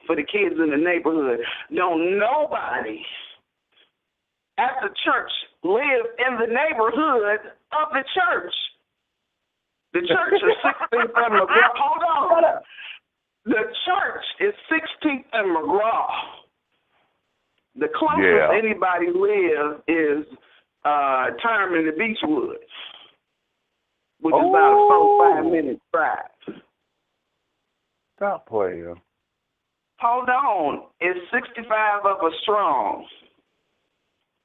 for the kids in the neighborhood. Don't nobody, after the church live in the neighborhood of the church. The church is 16th and McGraw. Hold on. The church is 16th and McGraw. The closest anybody lives is Term in the Beechwoods, which is about a 4-5 minute drive. Stop playing. Hold on. It's 65 of us strong.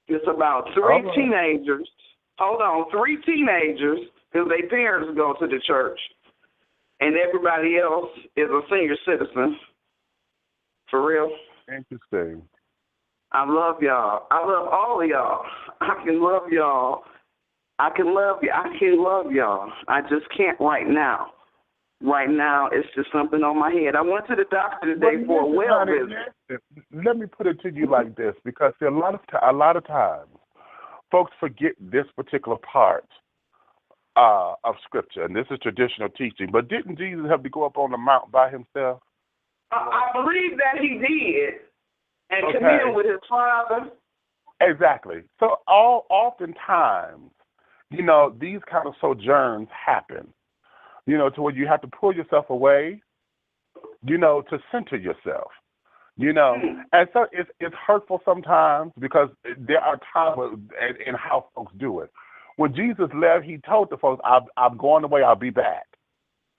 It's about three teenagers. Hold on, 3 teenagers, because their parents go to the church, and everybody else is a senior citizen. For real. Interesting. I love y'all. I love all of y'all. I can love y'all. I can love y'all. I just can't right now. Right now, it's just something on my head. I went to the doctor today for a well visit. Let me put it to you like this, because a lot of times, folks forget this particular part of Scripture, and this is traditional teaching. But didn't Jesus have to go up on the mount by himself? I believe that he did, and commune with his Father. Exactly. So oftentimes, these kind of sojourns happen. To where you have to pull yourself away, to center yourself, And so it's hurtful sometimes, because there are times in how folks do it. When Jesus left, he told the folks, I'm going away, I'll be back.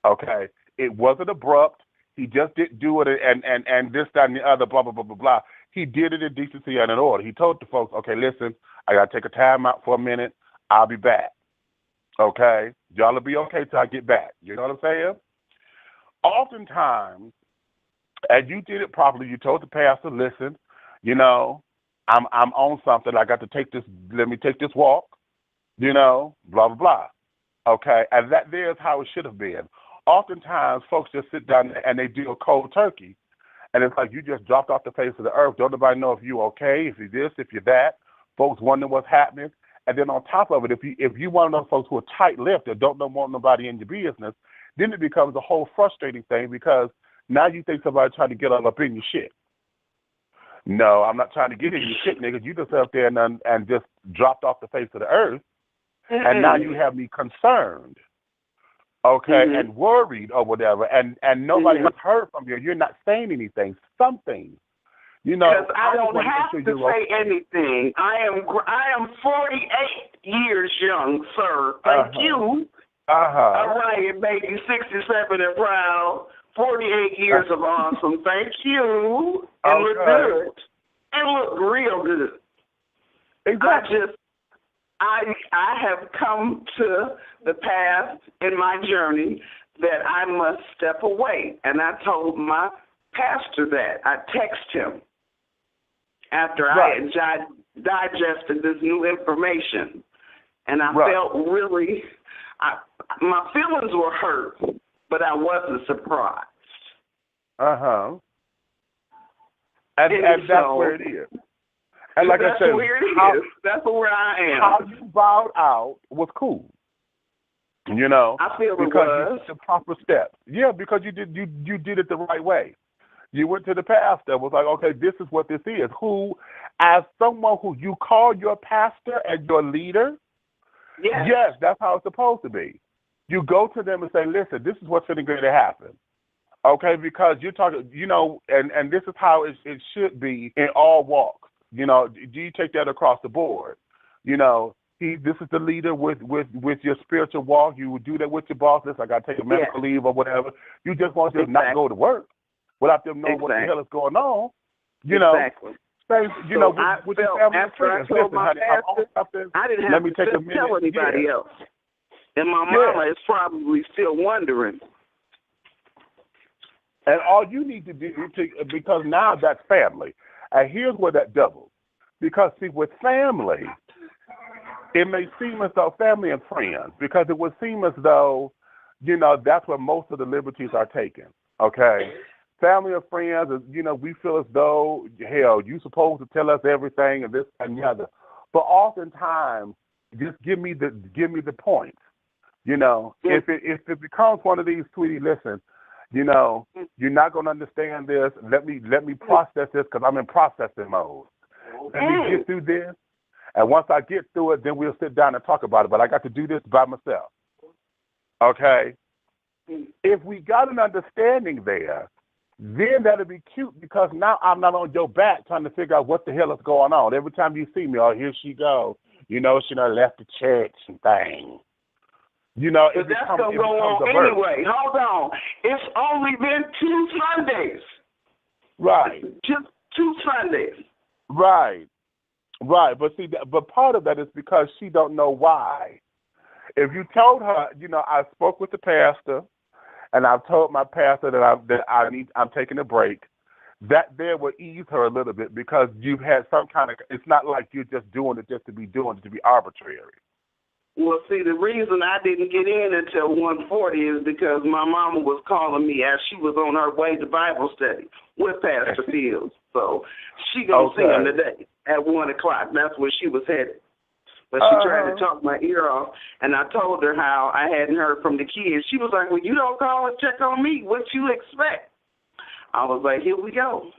Okay? It wasn't abrupt. He just didn't do it and this, that, and the other, blah, blah, blah, blah, blah. He did it in decency and in order. He told the folks, okay, listen, I got to take a time out for a minute. I'll be back. Okay? Y'all will be okay till I get back. You know what I'm saying? Oftentimes, and you did it properly, you told the pastor, listen, I'm on something. I got to take this, let me take this walk, blah, blah, blah. Okay? And there's how it should have been. Oftentimes, folks just sit down and they do a cold turkey. And it's like you just dropped off the face of the earth. Don't nobody know if you're okay, if you're this, if you're that. Folks wonder what's happening. And then on top of it, if you one of those folks who are tight-lipped and don't want nobody in your business, then it becomes a whole frustrating thing, because now you think somebody's trying to get all up in your shit. No, I'm not trying to get in your shit, nigga. You just up there and just dropped off the face of the earth, and now you have me concerned, okay, and worried or whatever, and nobody has heard from you. You're not saying anything, something. Because I don't have to say anything. I am 48 years young, sir. Thank you. All right, baby, 67 and proud. 48 years of awesome. Thank you. And look good. And look real good. Exactly. I have come to the path in my journey that I must step away. And I told my pastor that. I texted him after I had digested this new information. And I felt really, my feelings were hurt, but I wasn't surprised. And that's where it is. And like I said, that's where I am. How you bowed out was cool. I feel it because was. You took the proper steps. Yeah, because you did it the right way. You went to the pastor, was like, okay, this is what this is. Who, as someone who you call your pastor and your leader, yes, that's how it's supposed to be. You go to them and say, listen, this is what's going to happen. Okay, because you're talking, and this is how it should be in all walks. Do you take that across the board? This is the leader with your spiritual walk. You would do that with your boss. Listen, I got to take a medical leave or whatever. You just want to not go to work without them knowing what the hell is going on. Exactly. With your family and friends. Listen, honey, I didn't have to tell anybody else. And my mama is probably still wondering. And all you need to do, because now that's family. And here's where that doubles. Because, see, with family, it may seem as though family and friends, because it would seem as though, that's where most of the liberties are taken, okay? Family or friends, we feel as though, hell, you're supposed to tell us everything and this and the other. But oftentimes, just give me the points. If it becomes one of these, sweetie, listen, you're not going to understand this. Let me process this, because I'm in processing mode. Let me get through this, And once I get through it, then we'll sit down and talk about it. But I got to do this by myself. Okay? If we got an understanding there, then that'll be cute because now I'm not on your back trying to figure out what the hell is going on. Every time you see me, oh, here she go. You know, she done left the church and things. You know, but that's going to go on anyway. Hold on. It's only been 2 Sundays. Right. Just 2 Sundays. Right. Right. But see, but part of that is because she don't know why. If you told her, you know, I spoke with the pastor, and I've told my pastor that I'm taking a break, that there will ease her a little bit because you've had some kind of. It's not like you're just doing it just to be doing it to be arbitrary. Well, see, the reason I didn't get in until 1:40 is because my mama was calling me as she was on her way to Bible study with Pastor Fields. So she gonna see him today at 1 o'clock. That's where she was headed. But she tried to talk my ear off, and I told her how I hadn't heard from the kids. She was like, well, you don't call and check on me. What you expect? I was like, here we go.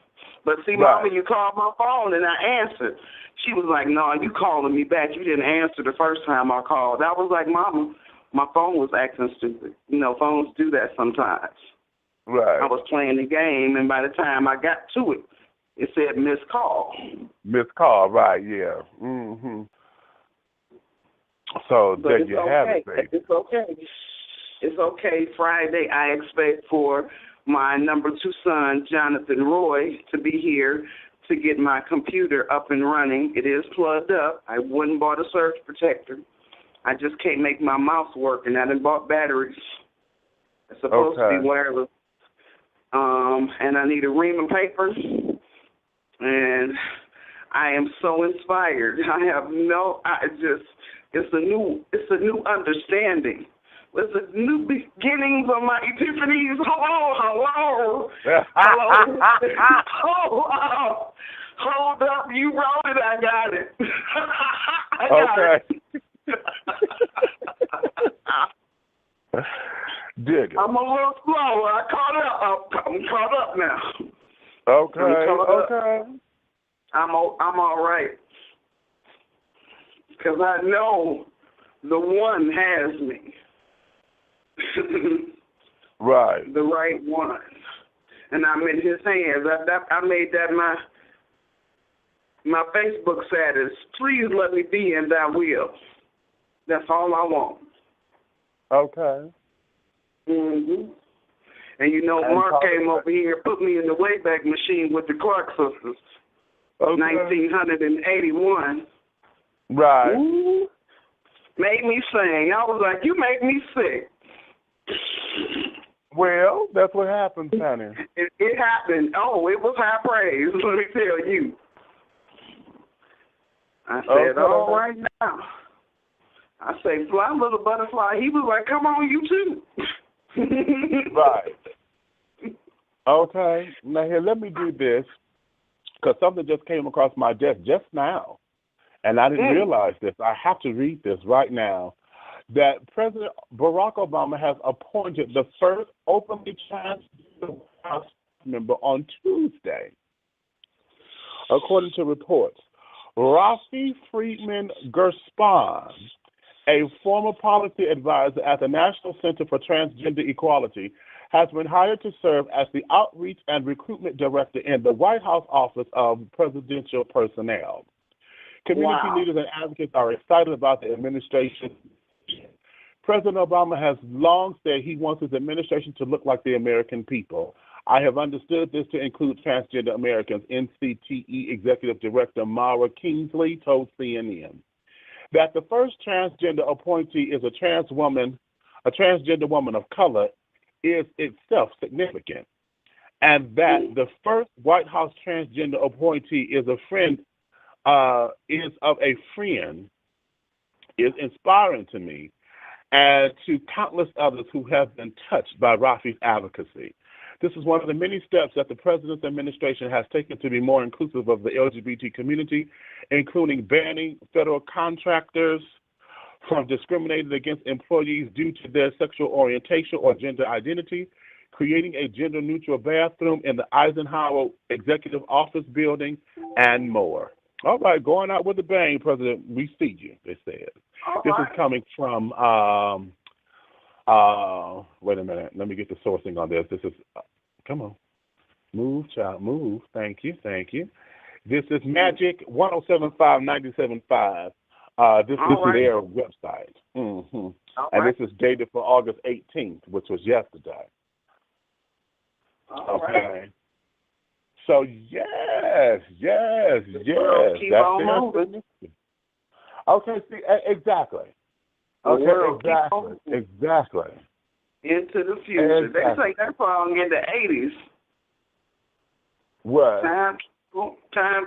But see, Mama, you called my phone, and I answered. She was like, no, you calling me back. You didn't answer the first time I called. I was like, Mama, my phone was acting stupid. You know, phones do that sometimes. Right. I was playing the game, and by the time I got to it, it said missed call. Missed call, right, yeah. Mm-hmm. So but there you have it, baby. It's okay. It's okay. Friday, I expect for my number 2 son, Jonathan Roy, to be here to get my computer up and running. It is plugged up. I went and bought a surge protector. I just can't make my mouse work, and I done bought batteries. It's supposed to be wireless. And I need a ream of paper. And I am so inspired. It's a new understanding. It's a new beginnings of my epiphanies. Hello. Hold up, you wrote it, I got it. I got it. Dig it. I'm a little slow. I I'm caught up now. Okay. I'm all right. Because I know the one has me. Right. The right one. And I'm in his hands. I made that my Facebook status. Please let me be in thy will. That's all I want. Okay. Mm-hmm. And you know, Mark came over here and put me in the Wayback Machine with the Clark sisters. 1981. Right. Ooh, made me sing. I was like, you make me sick. Well, that's what happens, honey. It happened. Oh, it was high praise, let me tell you. I said, all right now. I say, fly, little butterfly. He was like, come on, you too. Right. Okay. Now, here, let me do this, because something just came across my desk just now, and I didn't realize this. I have to read this right now, that President Barack Obama has appointed the first openly transgender House member on Tuesday. According to reports, Rafi Friedman Gerspon, a former policy advisor at the National Center for Transgender Equality, has been hired to serve as the Outreach and Recruitment Director in the White House Office of Presidential Personnel. Community leaders and advocates are excited about the administration. President Obama has long said he wants his administration to look like the American people. I have understood this to include transgender Americans, NCTE Executive Director Mara Kingsley told CNN. That the first transgender appointee is a transgender woman of color, is itself significant. And that the first White House transgender appointee is of a friend, is inspiring to me and to countless others who have been touched by Rafi's advocacy. This is one of the many steps that the President's administration has taken to be more inclusive of the LGBT community, including banning federal contractors from discriminating against employees due to their sexual orientation or gender identity, creating a gender-neutral bathroom in the Eisenhower Executive Office Building, and more. All right, going out with a bang, President. We see you, they said. This is coming from, wait a minute. Let me get the sourcing on this. This is, come on. Move, child, move. Thank you. This is Magic 1075-97.5. This is their website. And this is dated for August 18th, which was yesterday. Okay. So, yes. Keep on moving. Okay, see, exactly. Exactly. Into the future. Exactly. They say that song in the 80s. What? Time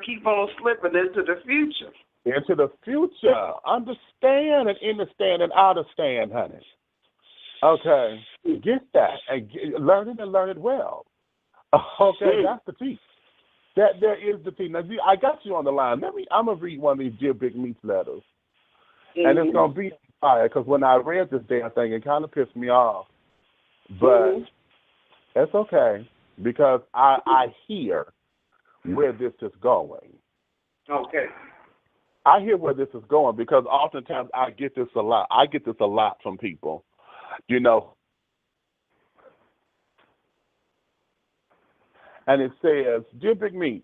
keep on slipping into the future. Into the future. Understand and understand and understand, honey. Okay. Get that. And learn it and learn it well. Okay, that's the piece. That there is the piece. Now, I got you on the line. I'm going to read one of these Dear Big Meach letters. And it's going to be fire, because when I read this damn thing, it kind of pissed me off. But that's okay, because I hear where this is going. Okay. I hear where this is going, because oftentimes I get this a lot. I get this a lot from people, you know. And it says, Dear Big Meach,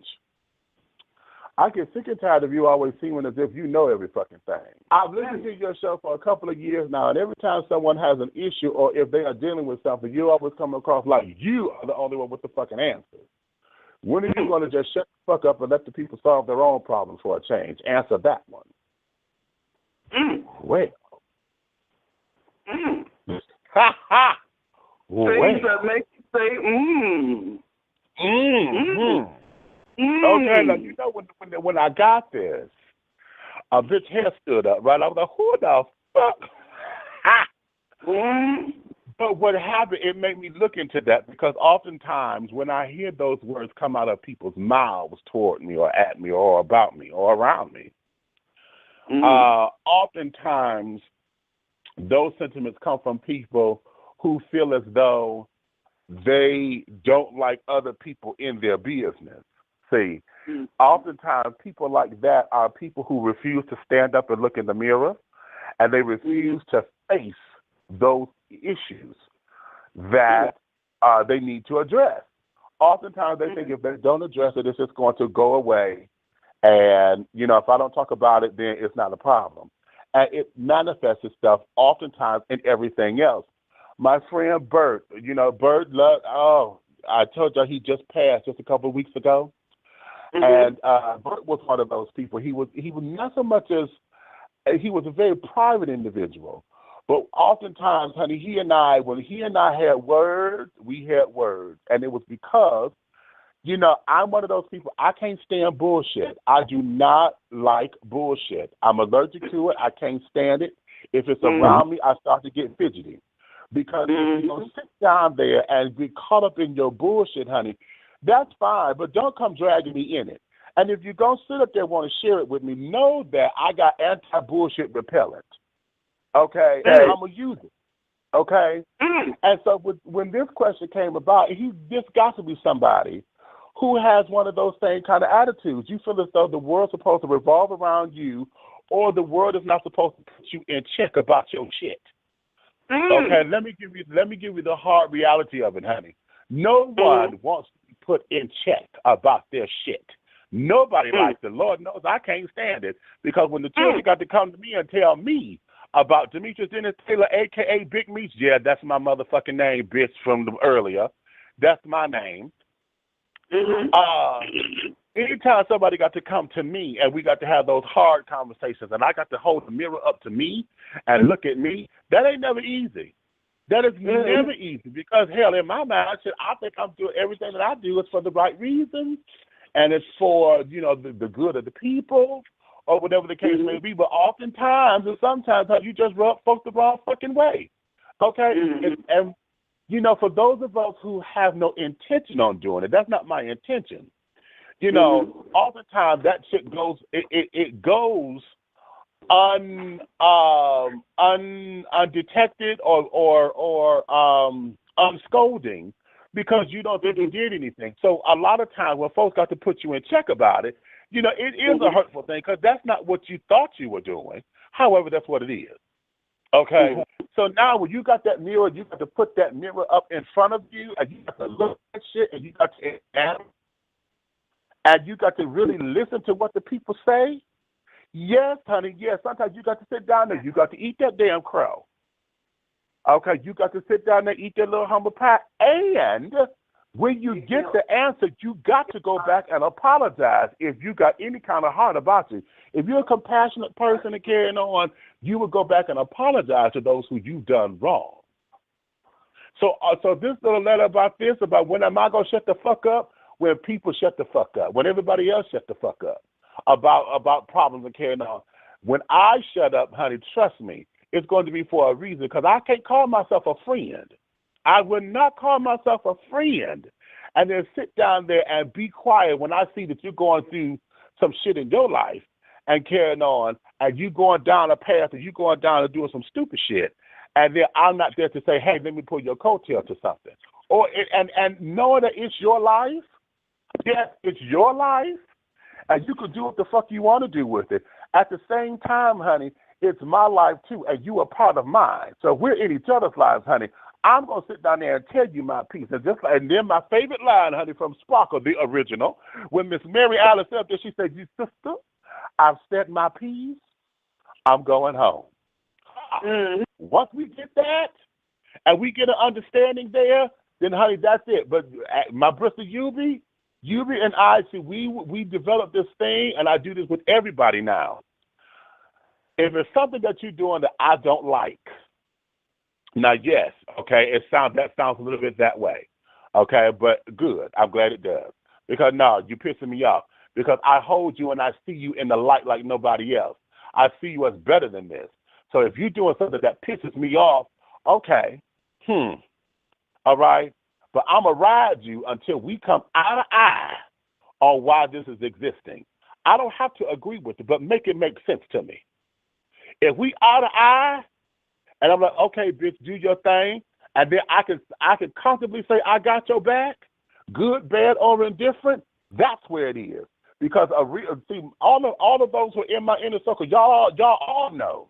I get sick and tired of you always seeming as if you know every fucking thing. I've listened to your show for a couple of years now, and every time someone has an issue or if they are dealing with something, you always come across like you are the only one with the fucking answer. When are you going to just shut the fuck up and let the people solve their own problems for a change? Answer that one. Well. Ha ha. Things that make you say, Okay, now, you know, when I got this, a bitch hair stood up, right? I was like, who the fuck? But what happened, it made me look into that, because oftentimes when I hear those words come out of people's mouths toward me or at me or about me or around me, oftentimes those sentiments come from people who feel as though they don't like other people in their business. See, oftentimes people like that are people who refuse to stand up and look in the mirror, and they refuse to face those issues that they need to address. Oftentimes they think if they don't address it, it's just going to go away, and, you know, if I don't talk about it, then it's not a problem. And it manifests itself oftentimes in everything else. My friend Bert, you know, Bert, I told you he just passed just a couple of weeks ago. And Bert was one of those people. He was not so much as, he was a very private individual. But oftentimes, honey, when he and I had words, we had words. And it was because, you know, I'm one of those people, I can't stand bullshit. I do not like bullshit. I'm allergic to it. I can't stand it. If it's around me, I start to get fidgety. Because if you're going to sit down there and be caught up in your bullshit, honey, that's fine, but don't come dragging me in it. And if you're going to sit up there and want to share it with me, know that I got anti-bullshit repellent. Okay? And I'm going to use it. Okay? And so when this question came about, this got to be somebody who has one of those same kind of attitudes. You feel as though the world's supposed to revolve around you, or the world is not supposed to put you in check about your shit. Okay, let me give you the hard reality of it, honey. No one wants to be put in check about their shit. Nobody likes it. Lord knows I can't stand it, because when the children got to come to me and tell me about Demetrius Dennis Taylor, a.k.a. Big Meach, yeah, that's my motherfucking name, bitch, from earlier. That's my name. Anytime somebody got to come to me and we got to have those hard conversations, and I got to hold the mirror up to me and look at me, that ain't never easy. That is never easy, because, hell, in my mind, I think I'm doing everything that I do is for the right reasons, and it's for, you know, the good of the people, or whatever the case may be. But oftentimes and sometimes you just rub folks the wrong fucking way. Okay? And, you know, for those of us who have no intention on doing it, that's not my intention. You know, oftentimes that shit goes, it goes undetected or unscolding, because you don't think you did anything. So a lot of times when folks got to put you in check about it, You know, it is a hurtful thing because that's not what you thought you were doing. However, that's what it is. Okay? So now when you got that mirror, you got to put that mirror up in front of you, and you got to look at shit, and you got to examine, and you got to really listen to what the people say. Yes, honey, yes. Sometimes you got to sit down there. You got to eat that damn crow. Okay, you got to sit down there and eat that little humble pie. And when you get the answer, you got to go back and apologize if you got any kind of heart about you. If you're a compassionate person and carrying on, you would go back and apologize to those who you've done wrong. So this little letter about this, about when am I going to shut the fuck up? When people shut the fuck up. When everybody else shut the fuck up about problems and carrying on. When I shut up, honey, trust me, it's going to be for a reason, because I can't call myself a friend. I would not call myself a friend and then sit down there and be quiet when I see that you're going through some shit in your life and carrying on, and you going down a path and you going down and doing some stupid shit, and then I'm not there to say, hey, let me pull your coattail to something. And knowing that it's your life, yes, it's your life, and you can do what the fuck you want to do with it. At the same time, honey, it's my life too, and you are part of mine. So we're in each other's lives, honey. I'm going to sit down there and tell you my piece. And then my favorite line, honey, from Sparkle, the original, when Miss Mary Alice said there, she said, you sister, I've said my piece. I'm going home. Once we get that and we get an understanding there, then, honey, that's it. But my brother Yubi and I, see, we developed this thing, and I do this with everybody now. If it's something that you're doing that I don't like, now, yes, okay, that sounds a little bit that way, okay, but good. I'm glad it does. Because, no, you're pissing me off. Because I hold you and I see you in the light like nobody else. I see you as better than this. So if you're doing something that pisses me off, okay, all right, but I'm going to ride you until we come eye to eye on why this is existing. I don't have to agree with it, but make it make sense to me. If we eye to eye, and I'm like, okay, bitch, do your thing, and then I can comfortably say I got your back, good, bad, or indifferent, that's where it is. Because see, all of those who are in my inner circle, y'all all know.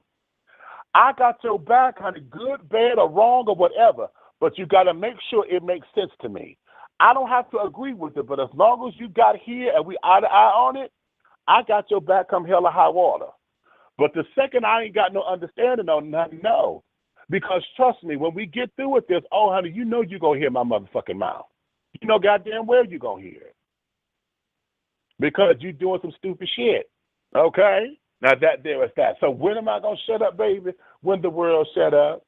I got your back, honey, good, bad, or wrong, or whatever, but you got to make sure it makes sense to me. I don't have to agree with it, but as long as you got here and we eye to eye on it, I got your back come hell or high water. But the second I ain't got no understanding on nothing, no. Because trust me, when we get through with this, oh, honey, you know you're going to hear my motherfucking mouth. You know goddamn well you're going to hear it. Because you're doing some stupid shit. Okay? Now there is that. So when am I going to shut up, baby? When the world shut up.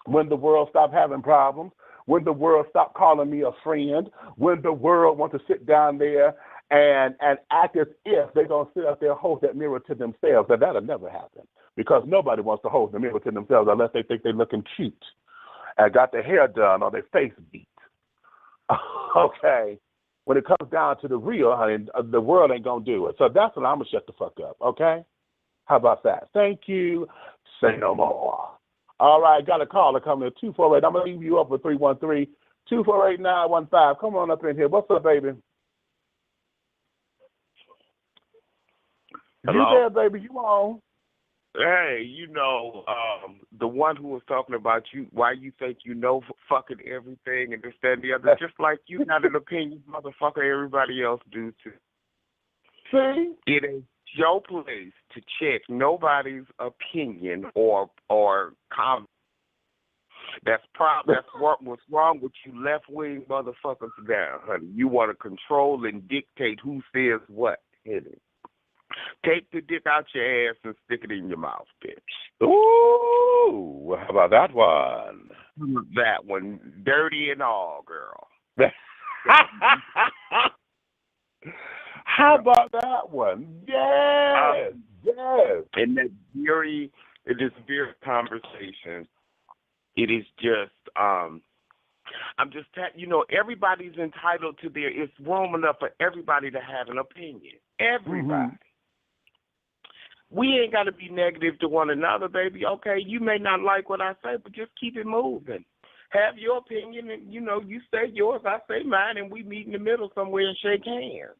When the world stop having problems. When the world stop calling me a friend. When the world wants to sit down there and act as if they're going to sit up there and hold that mirror to themselves. But that'll never happen. Because nobody wants to hold the mirror to themselves unless they think they're looking cute and got their hair done or their face beat. Okay? When it comes down to the real, honey, the world ain't going to do it. So that's when I'm going to shut the fuck up, okay? How about that? Thank you. Say no more. All right, got a caller coming in, 248. I'm going to leave you up with 313-248-915. Come on up in here. What's up, baby? Hello? You there, baby? You on? Hey, the one who was talking about you, why you think you know fucking everything and this, that, and the other, just like you got an opinion, motherfucker, everybody else do too. See? It is your place to check nobody's opinion or comment. That's what's wrong with you left-wing motherfuckers down, honey. You want to control and dictate who says what, honey. Take the dick out your ass and stick it in your mouth, bitch. Ooh, how about that one? That one, dirty and all, girl. How about that one? Yes, yes. In this very conversation, it is just, I'm just everybody's entitled to it's room enough for everybody to have an opinion. Everybody. Mm-hmm. We ain't got to be negative to one another, baby. Okay, you may not like what I say, but just keep it moving. Have your opinion, and, you say yours, I say mine, and we meet in the middle somewhere and shake hands.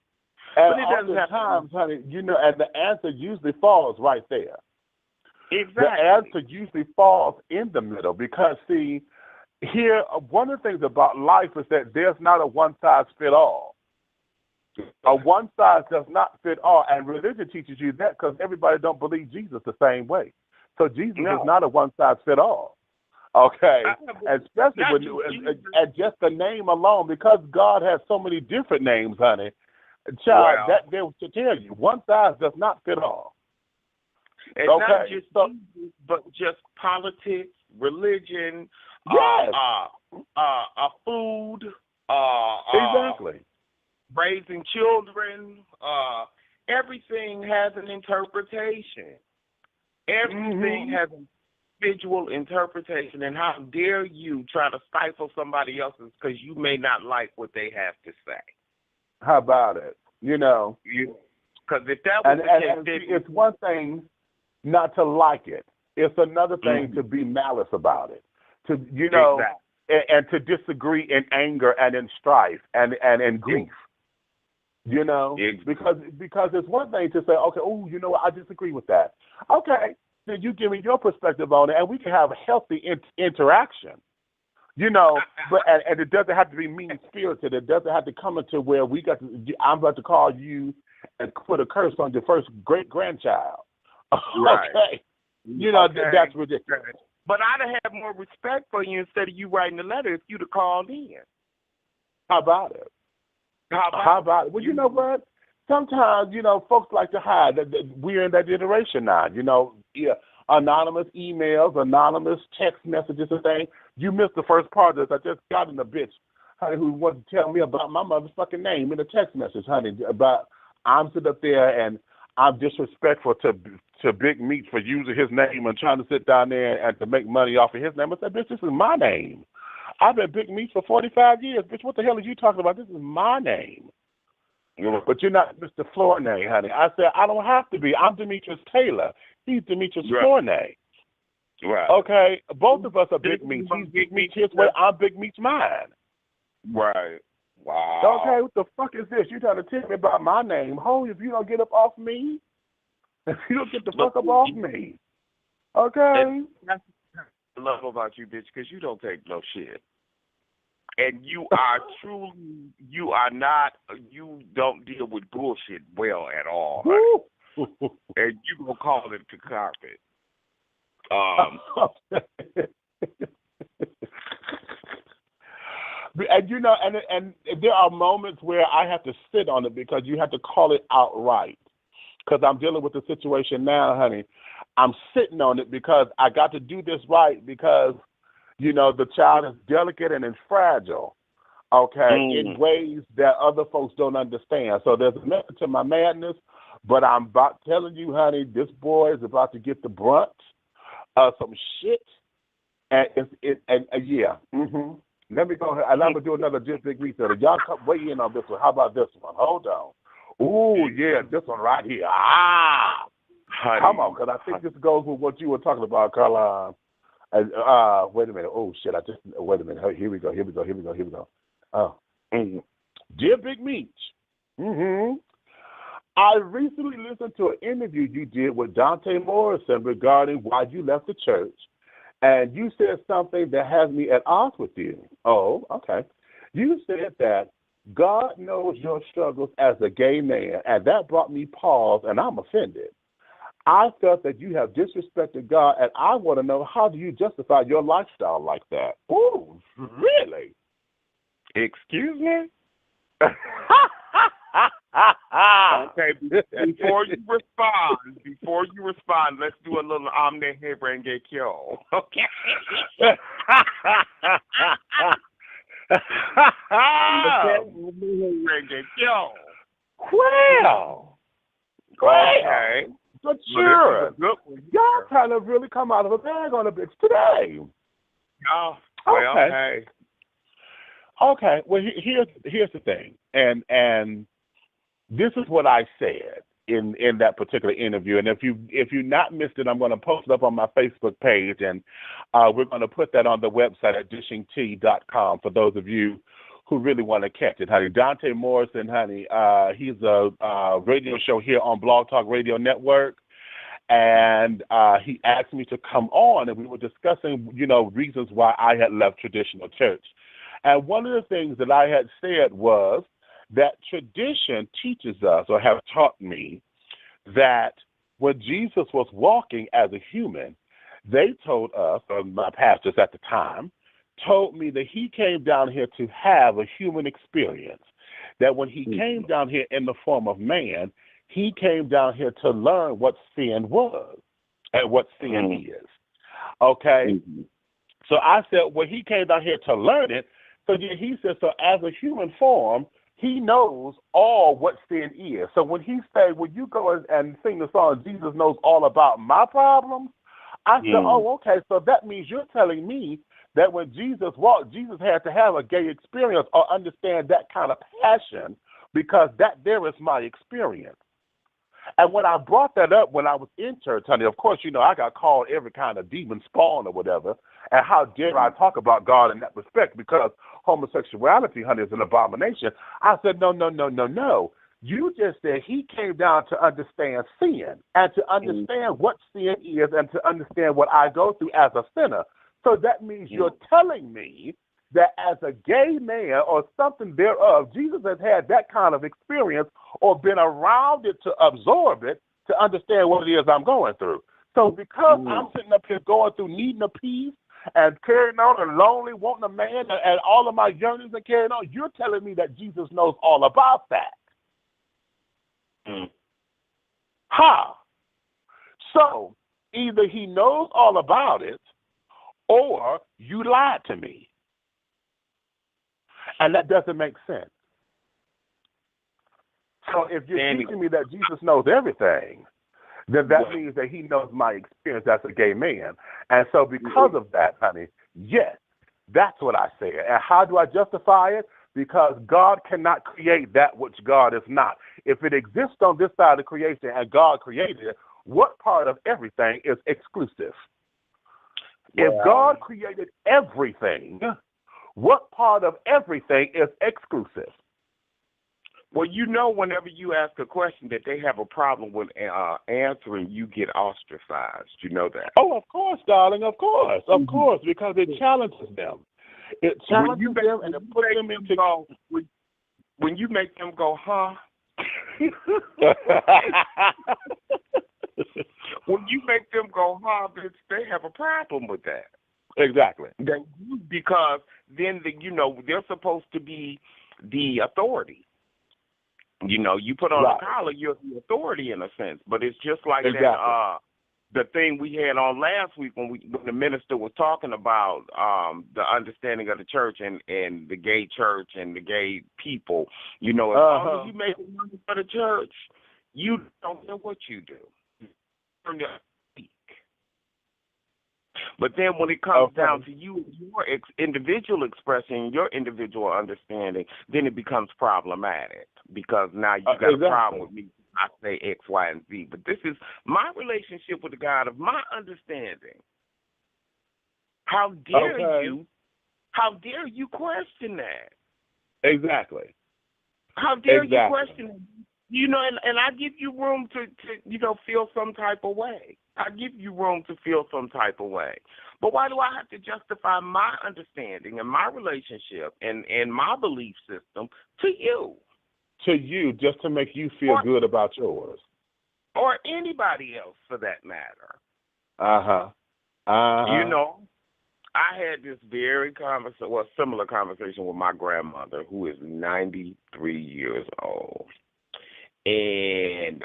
And but it doesn't have times, honey, you know, and the answer usually falls right there. Exactly. The answer usually falls in the middle because, see, here, one of the things about life is that there's not a one-size-fit-all. A one size does not fit all, and religion teaches you that because everybody don't believe Jesus the same way. So Jesus is not a one-size-fit-all. Okay, especially and just the name alone, because God has so many different names, honey. Child, that they will tell you one size does not fit all. And not just Jesus, but just politics, religion, food, exactly. Raising children, everything has an interpretation. Everything has an individual interpretation, and how dare you try to stifle somebody else's because you may not like what they have to say. How about it? You know, because if that was the case, it's one thing not to like it. It's another thing to be malice about it. To and to disagree in anger and in strife and in grief. You know, because it's one thing to say, okay, oh, you know what, I disagree with that. Okay, then you give me your perspective on it, and we can have a healthy interaction. You know, but and it doesn't have to be mean-spirited. It doesn't have to come into where I'm about to call you and put a curse on your first great-grandchild. Right. Okay. You know, that's ridiculous. But I'd have more respect for you instead of you writing the letter if you'd have called in. How about it? How about it? Well, you know what? Sometimes, you know, folks like to hide. We're in that generation now. You know, anonymous emails, anonymous text messages and things. You missed the first part of this. I just got in a bitch, honey, who wanted to tell me about my mother's fucking name in a text message, honey, about I'm sitting up there and I'm disrespectful to Big Meach for using his name and trying to sit down there and to make money off of his name. I said, bitch, this is my name. I've been Big Meach for 45 years. Bitch, what the hell are you talking about? This is my name. But you're not Mr. Flournoy, honey. I said, I don't have to be. I'm Demetrius Taylor. He's Demetrius Flournoy. Right. Okay? Both of us are Big Meach. He's Big Meach his way. I'm Big Meach mine. Right. Wow. Okay, what the fuck is this? You trying to tell me about my name. Ho, if you don't get up off me, if you don't get the fuck up off me. Okay? That's what I love about you, bitch, because you don't take no shit. And you are truly, you don't deal with bullshit well at all. And you gonna call it the carpet. And you know, and there are moments where I have to sit on it because you have to call it outright. Because I'm dealing with the situation now, honey. I'm sitting on it because I got to do this right because, you know, the child is delicate and it's fragile, okay, in ways that other folks don't understand. So there's a method to my madness, but I'm about telling you, honey, this boy is about to get the brunt of some shit. And Let me go ahead. And I'm going to do another Just Big Meach. Y'all come weigh in on this one. How about this one? Hold on. Ooh, yeah, this one right here. Honey, come on, because I think this goes with what you were talking about, Carla. Wait a minute. Oh, shit. Wait a minute. Here we go. Oh. Dear Big Meach. I recently listened to an interview you did with Dante Morrison regarding why you left the church. And you said something that has me at odds with you. Oh, okay. You said that God knows your struggles as a gay man, and that brought me pause, and I'm offended. I felt that you have disrespected God, and I want to know, how do you justify your lifestyle like that? Ooh, really? Excuse me? Okay, before you respond, let's do a little omne hebrenge kyo. Okay. Well, okay. But sure, y'all kind of really come out of a bag on the bitch today. Oh, well, okay. Okay, well, here's the thing, and this is what I said in that particular interview. And if you not missed it, I'm going to post it up on my Facebook page, and we're going to put that on the website at dishingtea.com for those of you who really want to catch it, honey. Dante Morrison, honey, he's a radio show here on Blog Talk Radio Network. And he asked me to come on, and we were discussing, reasons why I had left traditional church. And one of the things that I had said was that tradition teaches us, or have taught me, that when Jesus was walking as a human, they told us, or my pastors at the time, told me that he came down here to have a human experience, that when he came down here in the form of man, he came down here to learn what sin was and what sin is. Okay? So I said, well, he came down here to learn it. So then he said, so as a human form, he knows all what sin is. So when he said, when you go and sing the song, Jesus knows all about my problems, I said, oh, okay, so that means you're telling me that when Jesus walked, Jesus had to have a gay experience or understand that kind of passion, because that there is my experience. And when I brought that up when I was in church, honey, of course, I got called every kind of demon spawn or whatever. And how dare I talk about God in that respect, because homosexuality, honey, is an abomination. I said, no. You just said he came down to understand sin and to understand what sin is and to understand what I go through as a sinner. So that means you're telling me that as a gay man or something thereof, Jesus has had that kind of experience or been around it to absorb it to understand what it is I'm going through. So because I'm sitting up here going through needing a peace and carrying on and lonely, wanting a man, and all of my yearnings and carrying on, you're telling me that Jesus knows all about that. So either he knows all about it or you lied to me. And that doesn't make sense. So if you're teaching me that Jesus knows everything, then that means that he knows my experience as a gay man. And so because of that, honey, yes, that's what I said. And how do I justify it? Because God cannot create that which God is not. If it exists on this side of creation and God created it, what part of everything is exclusive? If God created everything, what part of everything is exclusive? Well, whenever you ask a question that they have a problem with answering, you get ostracized. You know that? Oh, of course, darling, of course, because it challenges them. It challenges them and it puts them into... When you make them go, huh? When you make them go, huh, they have a problem with that. Exactly. Because then, they're supposed to be the authority. You put on a collar, you're the authority in a sense. But it's just like that. The thing we had on last week when the minister was talking about the understanding of the church and the gay church and the gay people. As long as you make money for the church, you don't know what you do. But then when it comes down to you, your individual expression, your individual understanding, then it becomes problematic because now you got a problem with me. I say X, Y, and Z. But this is my relationship with the God of my understanding. How dare you question that? Exactly. How dare you question it? And I give you room to feel some type of way. I give you room to feel some type of way. But why do I have to justify my understanding and my relationship and my belief system to you? To you, just to make you feel good about yours. Or anybody else, for that matter. I had this similar conversation with my grandmother, who is 93 years old. And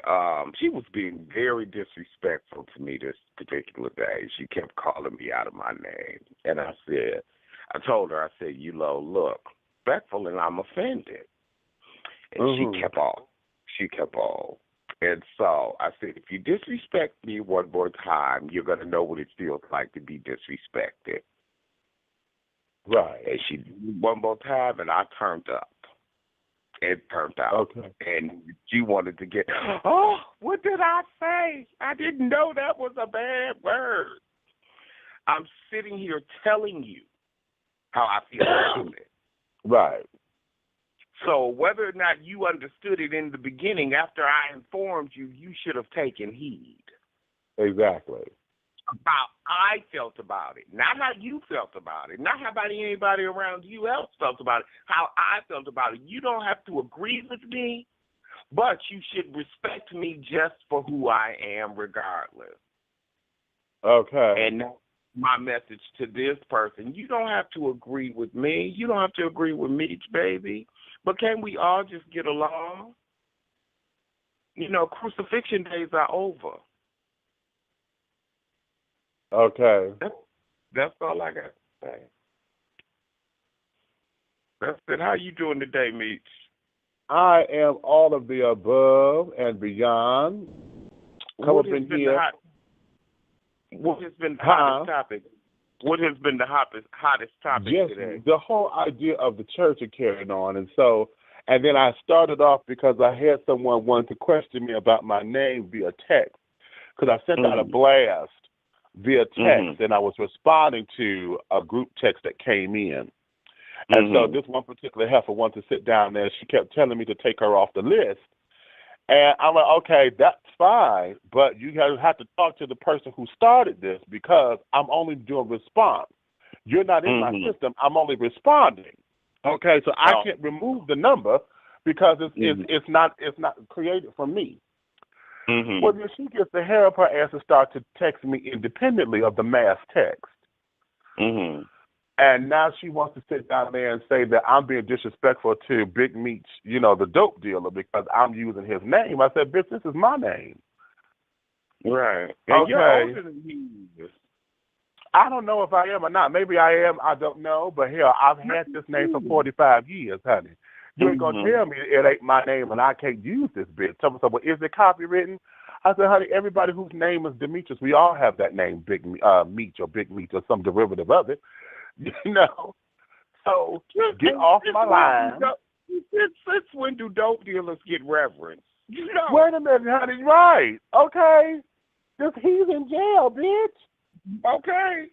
she was being very disrespectful to me this particular day. She kept calling me out of my name. And I told her, look, respectful and I'm offended. And she kept on. And so I said, if you disrespect me one more time, you're going to know what it feels like to be disrespected. Right. And she did it one more time, and I turned up. It turned out. Okay. And she wanted to get, what did I say? I didn't know that was a bad word. I'm sitting here telling you how I feel about it. Right. So whether or not you understood it in the beginning, after I informed you, you should have taken heed. Exactly. About how I felt about it, not how you felt about it, not how anybody around you else felt about it, how I felt about it. You don't have to agree with me, but you should respect me just for who I am regardless. Okay. And my message to this person, you don't have to agree with me. You don't have to agree with Meach, baby. But can we all just get along? You know, crucifixion days are over. Okay. That's all I got to say. That's it. How you doing today, Meach? I am all of the above and beyond. What has been the hottest topic? What has been the hottest topic today? The whole idea of the church are carrying on. And then I started off because I had someone want to question me about my name via text, because I sent out a blast via text, and I was responding to a group text that came in. And so this one particular heifer wanted to sit down there. She kept telling me to take her off the list. And I'm like, okay, that's fine, but you have to talk to the person who started this, because I'm only doing response. You're not in my system. I'm only responding. Okay, so I can't remove the number because it's not created for me. Well, then she gets the hair of her ass to start to text me independently of the mass text. And now she wants to sit down there and say that I'm being disrespectful to Big Meach, you know, the dope dealer, because I'm using his name. I said, bitch, this is my name. Right. And you're older than he is. I don't know if I am or not. Maybe I am. I don't know. But hell, I've had this name for 45 years, honey. You ain't going to tell me it ain't my name and I can't use this bitch. Tell me, well, is it copywritten? I said, honey, everybody whose name is Demetrius, we all have that name, Big Meach or Big Meach or some derivative of it. You know? So get off my line. Since when do dope dealers get reverence? You know. Wait a minute, honey. Right. Okay. He's in jail, bitch. Okay.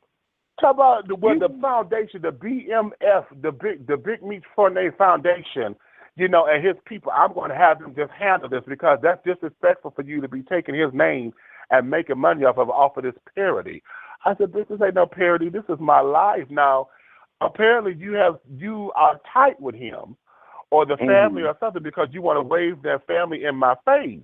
Talk about the foundation, the BMF, the Big Meach Fournay Foundation, you know, and his people. I'm going to have them just handle this, because that's disrespectful for you to be taking his name and making money off of this parody. I said, this ain't no parody. This is my life. Now, apparently you are tight with him or the family or something, because you want to wave their family in my face.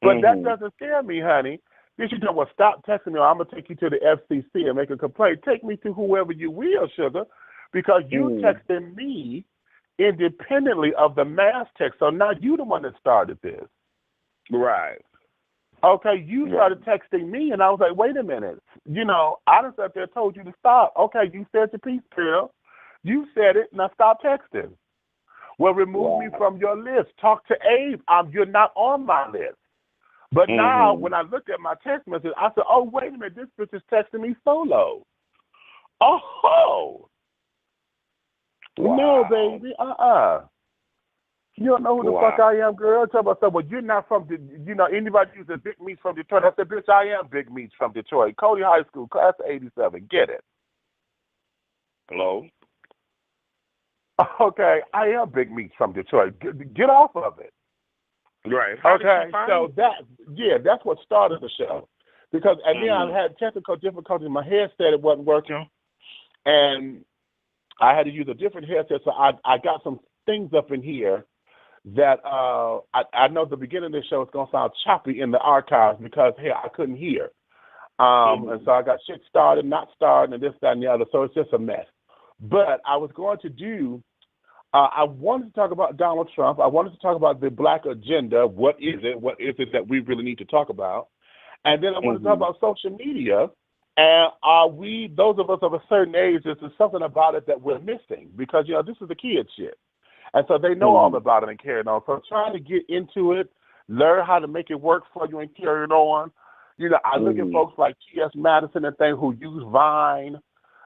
But that doesn't scare me, honey. Then she told, well, stop texting me, or I'm going to take you to the FCC and make a complaint. Take me to whoever you will, sugar, because you texted me independently of the mass text. So now you the one that started this. Right. Okay, you started texting me, and I was like, wait a minute. You know, I done sat there and told you to stop. Okay, you said your piece, girl. You said it, now stop texting. Well, remove me from your list. Talk to Abe. You're not on my list. But now, when I looked at my text message, I said, oh, wait a minute, this bitch is texting me solo. Oh! Wow. No, baby, You don't know who the fuck I am, girl. Tell myself, well, you're not from, anybody uses Big Meach from Detroit. I said, bitch, I am Big Meach from Detroit. Cody High School, class of 87. Get it. Hello? Okay, I am Big Meach from Detroit. Get off of it. Right. Okay, so that's what started the show. Because, and then I had technical difficulties. My headset, it wasn't working. And I had to use a different headset, so I got some things up in here that I know the beginning of the show is going to sound choppy in the archives because, hey, I couldn't hear. And so I got shit started, not started, and this, that, and the other, so it's just a mess. But I was going to do, I wanted to talk about Donald Trump. I wanted to talk about the black agenda. What is it? What is it that we really need to talk about? And then I wanted to talk about social media. And are we, those of us of a certain age, there's something about it that we're missing because, this is the kid shit. And so they know all about it and carry it on. So trying to get into it, learn how to make it work for you and carry it on. I look at folks like T.S. Madison and things who use Vine,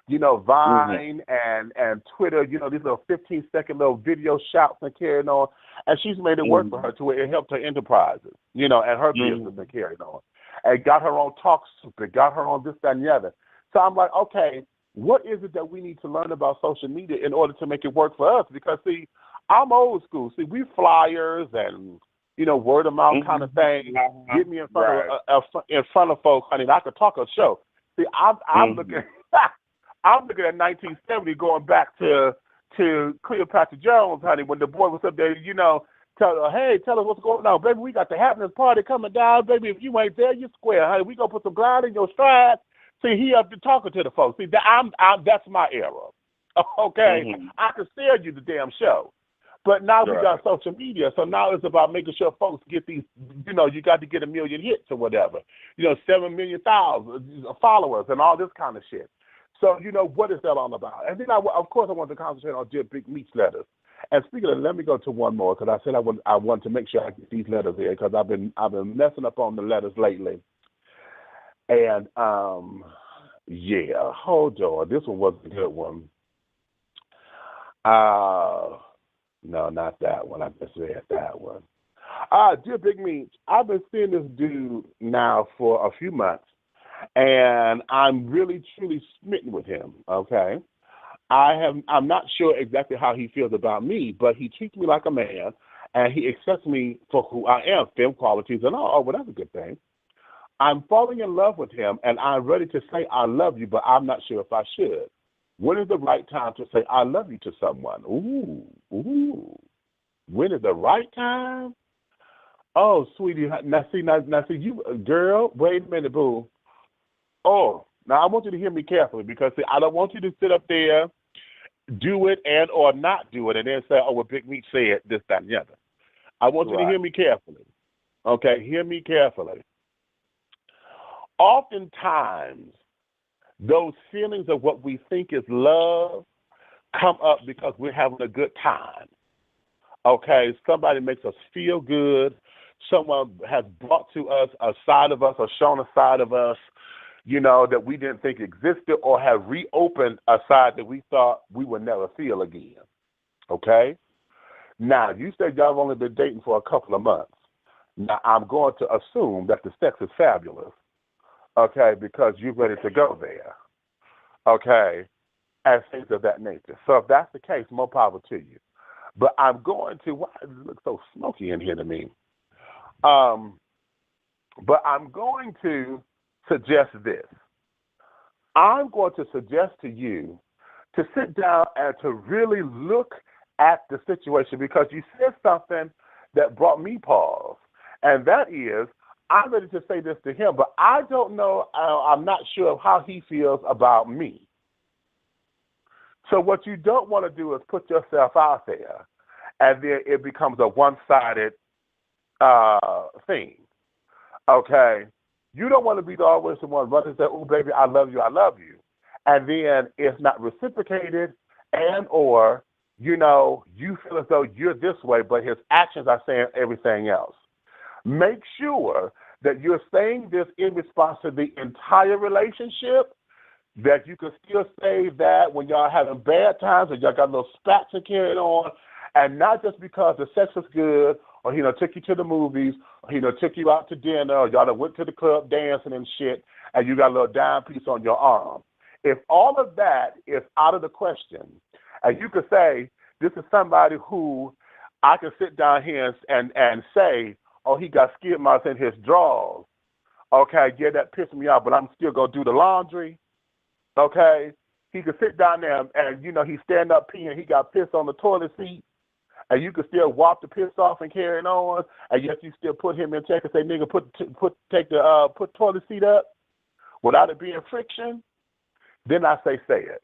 Vine and Twitter, these little 15-second little video shots and carrying on. And she's made it work for her to where it helped her enterprises, and her business and carrying on. And got her on Talk Super, got her on this, that, and the other. So I'm like, okay, what is it that we need to learn about social media in order to make it work for us? Because, see, I'm old school. See, we flyers and, word of mouth kind of thing. Get me in front of folks, honey, and I could talk a show. See, I'm looking I'm looking at 1970 going back to Cleopatra Jones, honey, when the boy was up there, tell us what's going on. Baby, we got the happiness party coming down. Baby, if you ain't there, you're square, honey. We going to put some glide in your stride. See, he up to talking to the folks. See, that's my era. Okay? I can sell you the damn show. But now we got social media, so now it's about making sure folks get these, you got to get 1 million hits or whatever. 7 million followers and all this kind of shit. So, what is that all about? And then, of course, I want to concentrate on Dear Big Meach letters. And speaking of, let me go to one more, because I said I want to make sure I get these letters here, because I've been messing up on the letters lately. And, hold on. This one wasn't a good one. No, not that one. I just read that one. Dear Big Meach, I've been seeing this dude now for a few months, and I'm really, truly smitten with him, okay? I'm not sure exactly how he feels about me, but he treats me like a man, and he accepts me for who I am, film qualities and all. Oh, well, that's a good thing. I'm falling in love with him, and I'm ready to say I love you, but I'm not sure if I should. When is the right time to say I love you to someone? Ooh. When is the right time? Oh, sweetie, now see, you, girl, wait a minute, boo. Oh, now I want you to hear me carefully, because see, I don't want you to sit up there, do it and or not do it, and then say, oh, well, Big Meach said this, that, and the other. I want you to hear me carefully. Okay, hear me carefully. Oftentimes, those feelings of what we think is love come up because we're having a good time. Okay, somebody makes us feel good. Someone has brought to us a side of us or shown a side of us, that we didn't think existed, or have reopened a side that we thought we would never feel again. Okay? Now, you said y'all have only been dating for a couple of months. Now, I'm going to assume that the sex is fabulous. Okay, because you're ready to go there, okay, and things of that nature. So if that's the case, more power to you. But I'm going to, why does it look so smoky in here to me? But I'm going to suggest this. I'm going to suggest to you to sit down and to really look at the situation, because you said something that brought me pause, and that is, I'm ready to say this to him, but I don't know, I'm not sure of how he feels about me. So what you don't want to do is put yourself out there, and then it becomes a one-sided thing, okay? You don't want to be always the one running and say, oh, baby, I love you, and then it's not reciprocated, and or, you feel as though you're this way, but his actions are saying everything else. Make sure that you're saying this in response to the entire relationship, that you can still say that when y'all having bad times and y'all got little spats and carrying on, and not just because the sex was good, or took you to the movies, or took you out to dinner, or y'all went to the club dancing and shit, and you got a little dime piece on your arm. If all of that is out of the question, and you could say, this is somebody who I can sit down here and say, oh, he got skid marks in his drawers. Okay, yeah, that pissed me off, but I'm still going to do the laundry. Okay, he could sit down there and he's stand up peeing, he got piss on the toilet seat, and you could still wipe the piss off and carry it on, and yet you still put him in check and say, nigga, put toilet seat up without it being friction. Then I say it.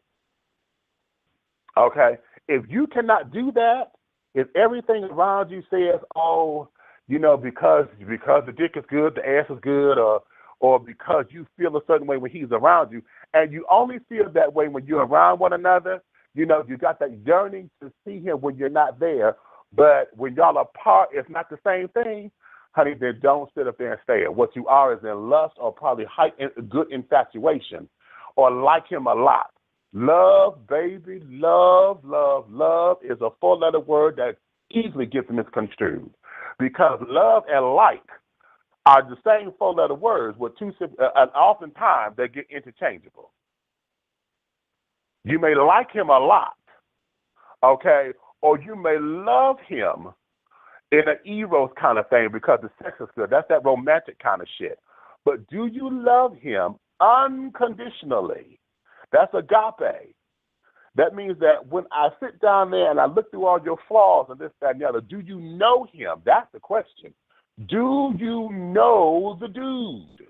Okay, if you cannot do that, if everything around you says, oh, because the dick is good, the ass is good, or because you feel a certain way when he's around you, and you only feel that way when you're around one another, you got that yearning to see him when you're not there, but when y'all are apart, it's not the same thing, honey, then don't sit up there and stay it. What you are is in lust, or probably good infatuation, or like him a lot. Love, baby, love is a four-letter word that easily gets misconstrued, because love and like are the same four-letter words with two, and oftentimes they get interchangeable. You may like him a lot, okay, or you may love him in an eros kind of thing because the sex is good. That's that romantic kind of shit. But do you love him unconditionally? That's agape. That means that when I sit down there and I look through all your flaws and this, that, and the other, do you know him? That's the question. Do you know the dude?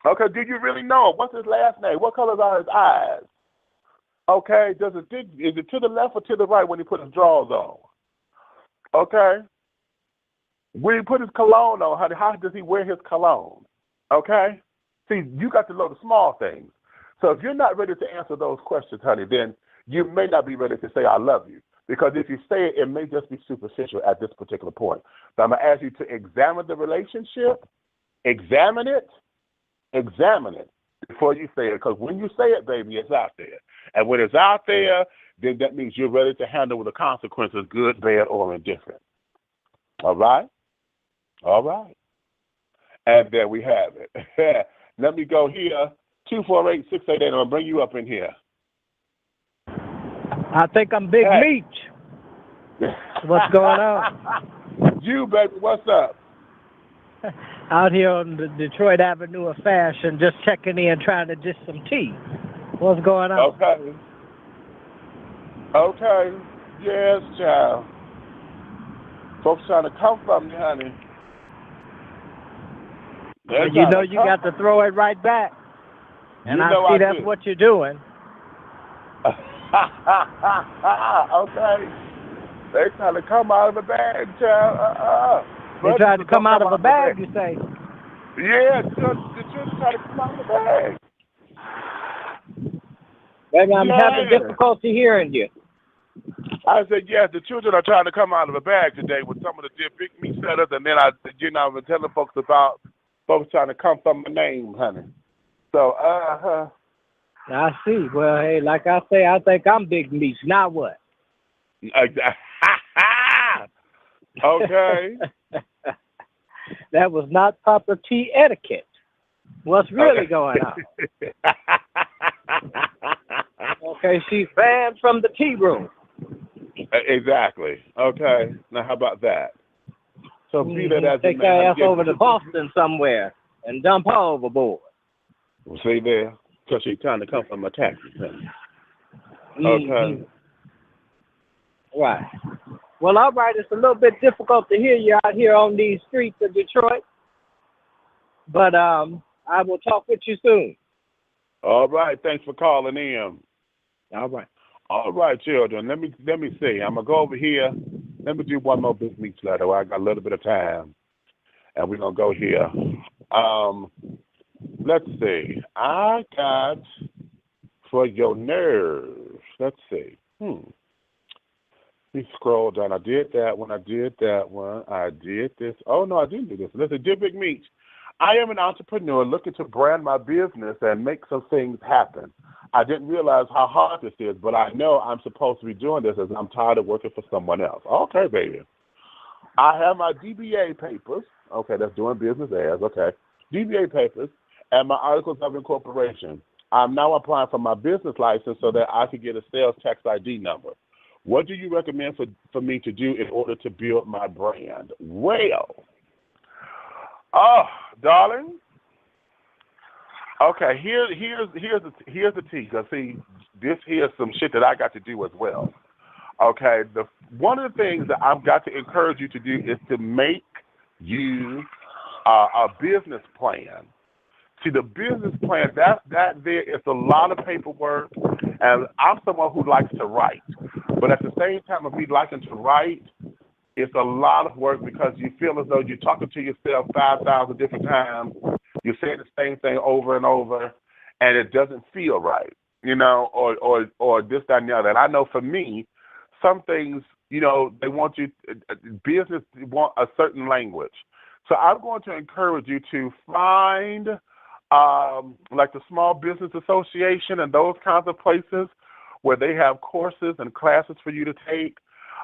Okay, do you really know him? What's his last name? What colors are his eyes? Okay, is it to the left or to the right when he put his drawers on? Okay. When he put his cologne on, honey, how does he wear his cologne? Okay? See, you got to know the small things. So if you're not ready to answer those questions, honey, then you may not be ready to say I love you. Because if you say it, it may just be superficial at this particular point. So I'm going to ask you to examine the relationship, examine it before you say it. Because when you say it, baby, it's out there. And when it's out there, then that means you're ready to handle the consequences, good, bad, or indifferent. All right? All right. And there we have it. Let me go here. 248-688. I'm going to bring you up in here. I think I'm Big Meach. What's going on? You, baby, what's up? Out here on the Detroit Avenue of Fashion, just checking in, trying to dish some tea. What's going on? Okay. Yes, child. Folks trying to come from you, honey. You know you got to throw it right back. And I see that's what you're doing. Okay. They trying to come out of the bag, child. They trying to come out of a bag, you say? Yeah, the children trying to come out of the bag. Baby, I'm having difficulty hearing you. I said, yes, the children are trying to come out of the bag today with some of the Big Meach setups, and then I've been telling folks about folks trying to come from my name, honey. So, I see. Well, hey, like I say, I think I'm Big Meach. Now what? Okay. That was not proper tea etiquette. What's really going on? Okay, she's banned from the tea room. Exactly. Okay. Now, how about that? So, be that as take her ass over to Boston somewhere and dump her overboard. Well, see there? Because she's trying to come from a taxi. Okay. Mm-hmm. Right. Well, all right. It's a little bit difficult to hear you out here on these streets of Detroit. But I will talk with you soon. All right. Thanks for calling in. All right. All right, children. Let me see. I'm gonna go over here. Let me do one more Big Meach letter. I got a little bit of time, and we're gonna go here. Let's see. I got for your nerves. Let's see. Let me scroll down. I did that one. I did this. Oh no, I didn't do this. Listen, dear Big Meach, I am an entrepreneur looking to brand my business and make some things happen. I didn't realize how hard this is, but I know I'm supposed to be doing this as I'm tired of working for someone else. Okay, baby. I have my DBA papers. Okay, that's doing business as. Okay. DBA papers and my articles of incorporation. I'm now applying for my business license so that I can get a sales tax ID number. What do you recommend for me to do in order to build my brand? Well, darling. Okay, here's the tea. Cause see, this here's some shit that I got to do as well. Okay, one of the things that I've got to encourage you to do is to make you a business plan. See, the business plan that there is a lot of paperwork, and I'm someone who likes to write, but at the same time of me liking to write, it's a lot of work because you feel as though you're talking to yourself 5,000 different times. You're saying the same thing over and over, and it doesn't feel right, or this, that, and the other. And I know for me, some things, they want you, business want a certain language. So I'm going to encourage you to find, like the Small Business Association and those kinds of places where they have courses and classes for you to take,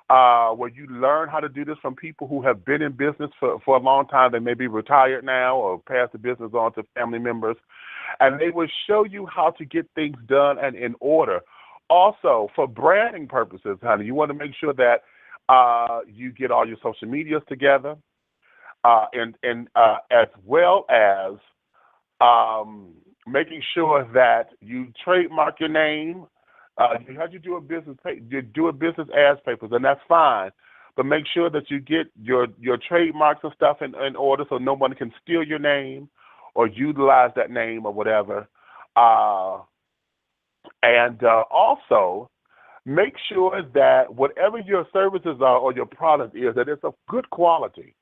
where you learn how to do this from people who have been in business for a long time. They may be retired now or pass the business on to family members. And they will show you how to get things done and in order. Also, for branding purposes, honey, you want to make sure that you get all your social medias together, and as well as making sure that you trademark your name. You have to do a business ads papers, and that's fine. But make sure that you get your trademarks and stuff in order so no one can steal your name or utilize that name or whatever. And also make sure that whatever your services are or your product is, that it's of good quality.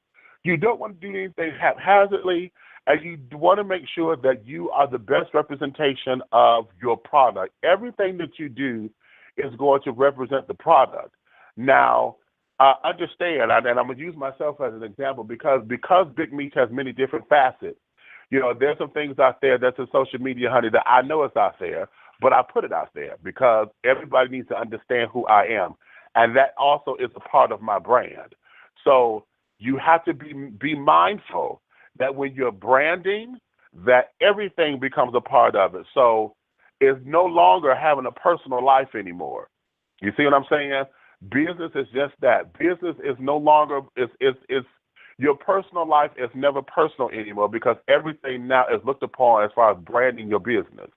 You don't want to do anything haphazardly, and you want to make sure that you are the best representation of your product. Everything that you do is going to represent the product. Now, understand, and I'm going to use myself as an example because Big Meach has many different facets. You know, there's some things out there that's in social media, honey, that I know is out there, but I put it out there because everybody needs to understand who I am. And that also is a part of my brand. So you have to be mindful that when you're branding, that everything becomes a part of it. So it's no longer having a personal life anymore. You see what I'm saying? Business is just that. Business is no longer, your personal life is never personal anymore because everything now is looked upon as far as branding your business.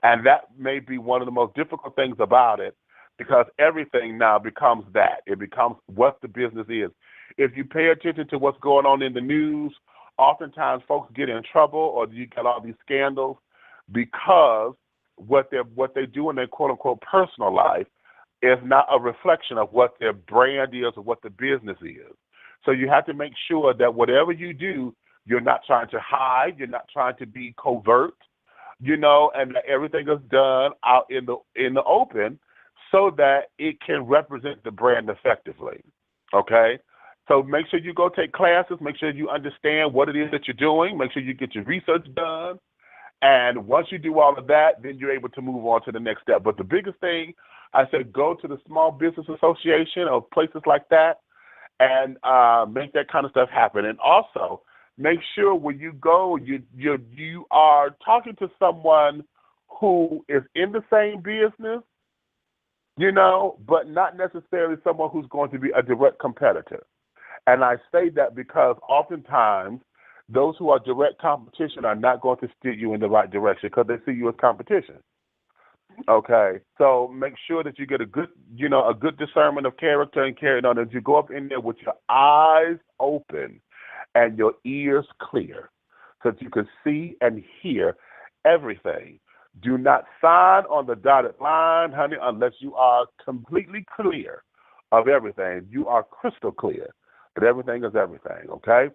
And that may be one of the most difficult things about it because everything now becomes that. It becomes what the business is. If you pay attention to what's going on in the news, oftentimes folks get in trouble or you get all these scandals because what they do in their quote-unquote personal life is not a reflection of what their brand is or what the business is. So you have to make sure that whatever you do, you're not trying to hide, you're not trying to be covert, you know, and that everything is done out in the open so that it can represent the brand effectively, okay? So make sure you go take classes, make sure you understand what it is that you're doing, make sure you get your research done, and once you do all of that, then you're able to move on to the next step. But the biggest thing, I said go to the Small Business Association or places like that and make that kind of stuff happen. And also, make sure when you go, you are talking to someone who is in the same business, you know, but not necessarily someone who's going to be a direct competitor. And I say that because oftentimes those who are direct competition are not going to steer you in the right direction because they see you as competition. Okay, so make sure that you get a good discernment of character and carrying on. As you go up in there with your eyes open and your ears clear so that you can see and hear everything. Do not sign on the dotted line, honey, unless you are completely clear of everything. You are crystal clear that everything is everything, okay?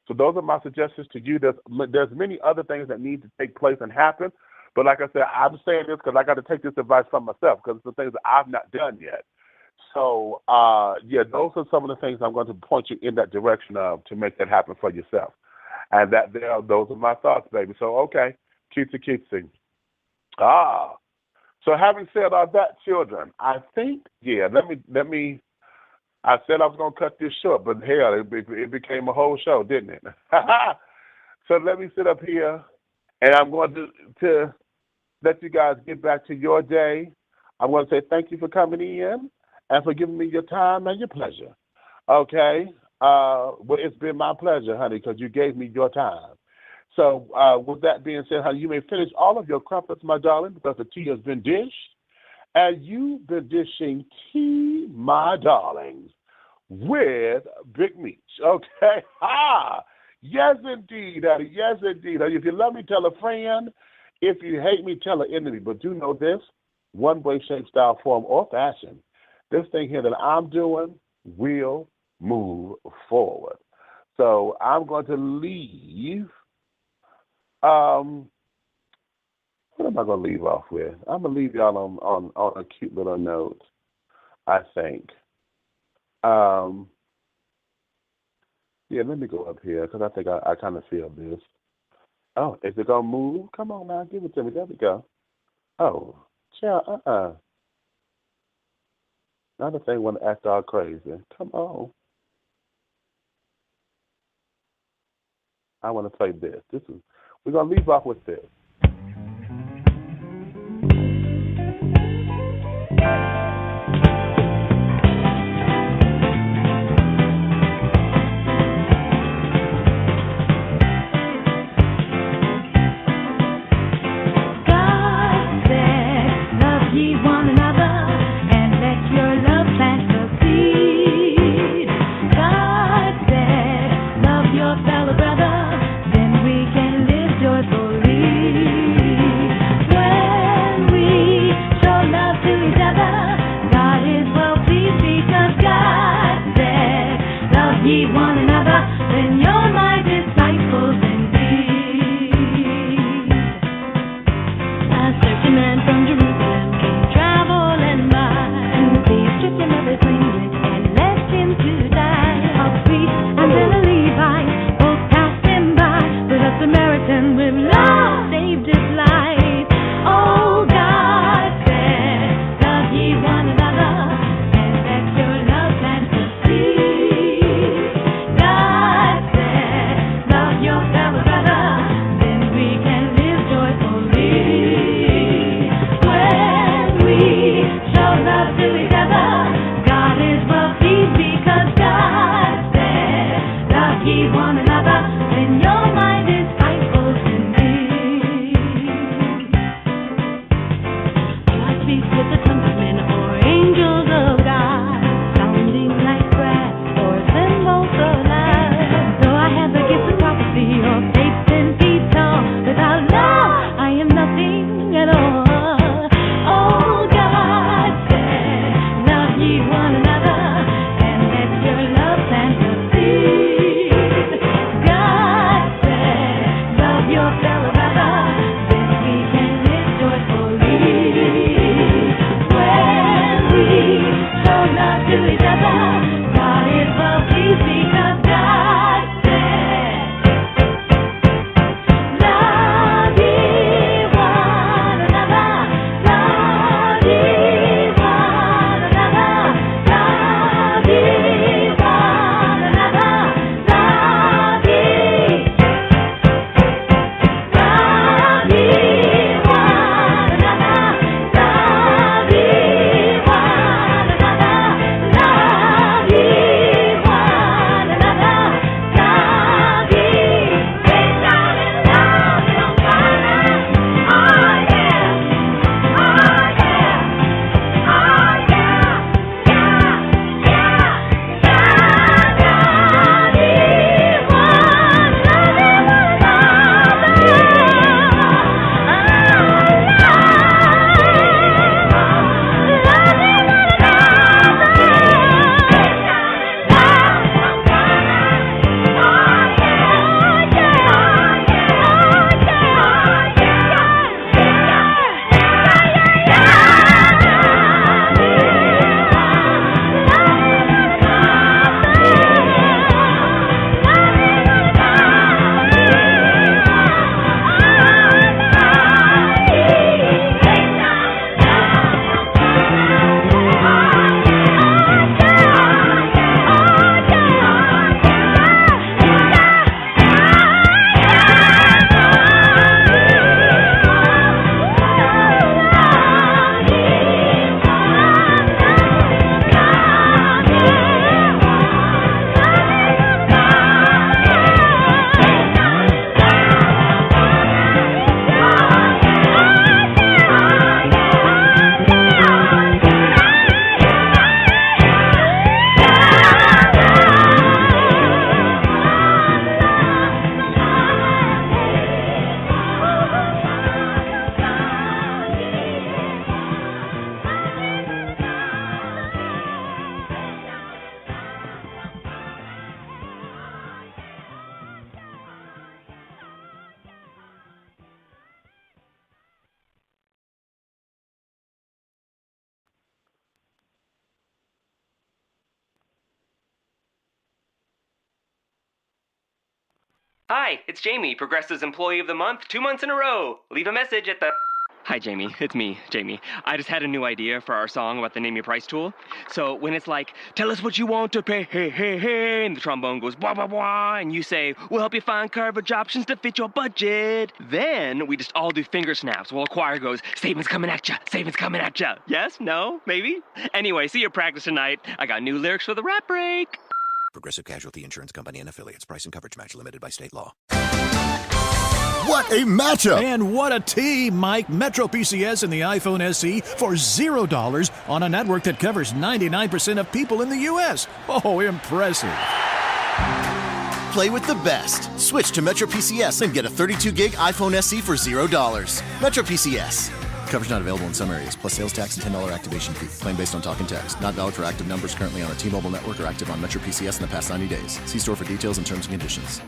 So those are my suggestions to you. There's many other things that need to take place and happen. But like I said, I'm saying this because I got to take this advice from myself because it's the things that I've not done yet. So, those are some of the things I'm going to point you in that direction of to make that happen for yourself. And those are my thoughts, baby. So, okay, cutesy. So having said all that, children, I think, let me, I said I was going to cut this short, but hell, it became a whole show, didn't it? So let me sit up here, and I'm going to let you guys get back to your day. I want to say thank you for coming in and for giving me your time and your pleasure. Okay? Well, it's been my pleasure, honey, because you gave me your time. So with that being said, honey, you may finish all of your crumpets, my darling, because the tea has been dished. And you've been dishing tea, my darlings, with Big Meach. Okay? Yes, indeed, honey. Yes, indeed. Honey. If you love me, tell a friend. If you hate me, tell an enemy. But do know this, one way, shape, style, form, or fashion, this thing here that I'm doing will move forward. So I'm going to leave. What am I going to leave off with? I'm going to leave y'all on a cute little note, I think. Let me go up here because I think I kind of feel this. Oh, is it going to move? Come on now, give it to me. There we go. Oh, child, Another thing want to act all crazy. Come on. I want to play this. We're going to leave off with this. Hi, it's Jamie, Progressive's Employee of the Month, 2 months in a row. Leave a message at the... Hi, Jamie. It's me, Jamie. I just had a new idea for our song about the Name Your Price tool. So when it's like, tell us what you want to pay, hey, hey, hey, and the trombone goes, blah, blah, blah, and you say, we'll help you find coverage options to fit your budget. Then we just all do finger snaps while a choir goes, savings coming at ya, savings coming at ya. Yes? No? Maybe? Anyway, see you practice tonight. I got new lyrics for the rap break. Progressive Casualty Insurance Company and Affiliates. Price and coverage match limited by state law. What a matchup! And what a team, Mike. Metro PCS and the iPhone SE for $0 on a network that covers 99% of people in the U.S. Oh, impressive. Play with the best. Switch to Metro PCS and get a 32-gig iPhone SE for $0. Metro PCS. Coverage not available in some areas, plus sales tax and $10 activation fee. Claim based on talk and text. Not valid for active numbers currently on a T-Mobile network or active on Metro PCS in the past 90 days. See store for details and terms and conditions.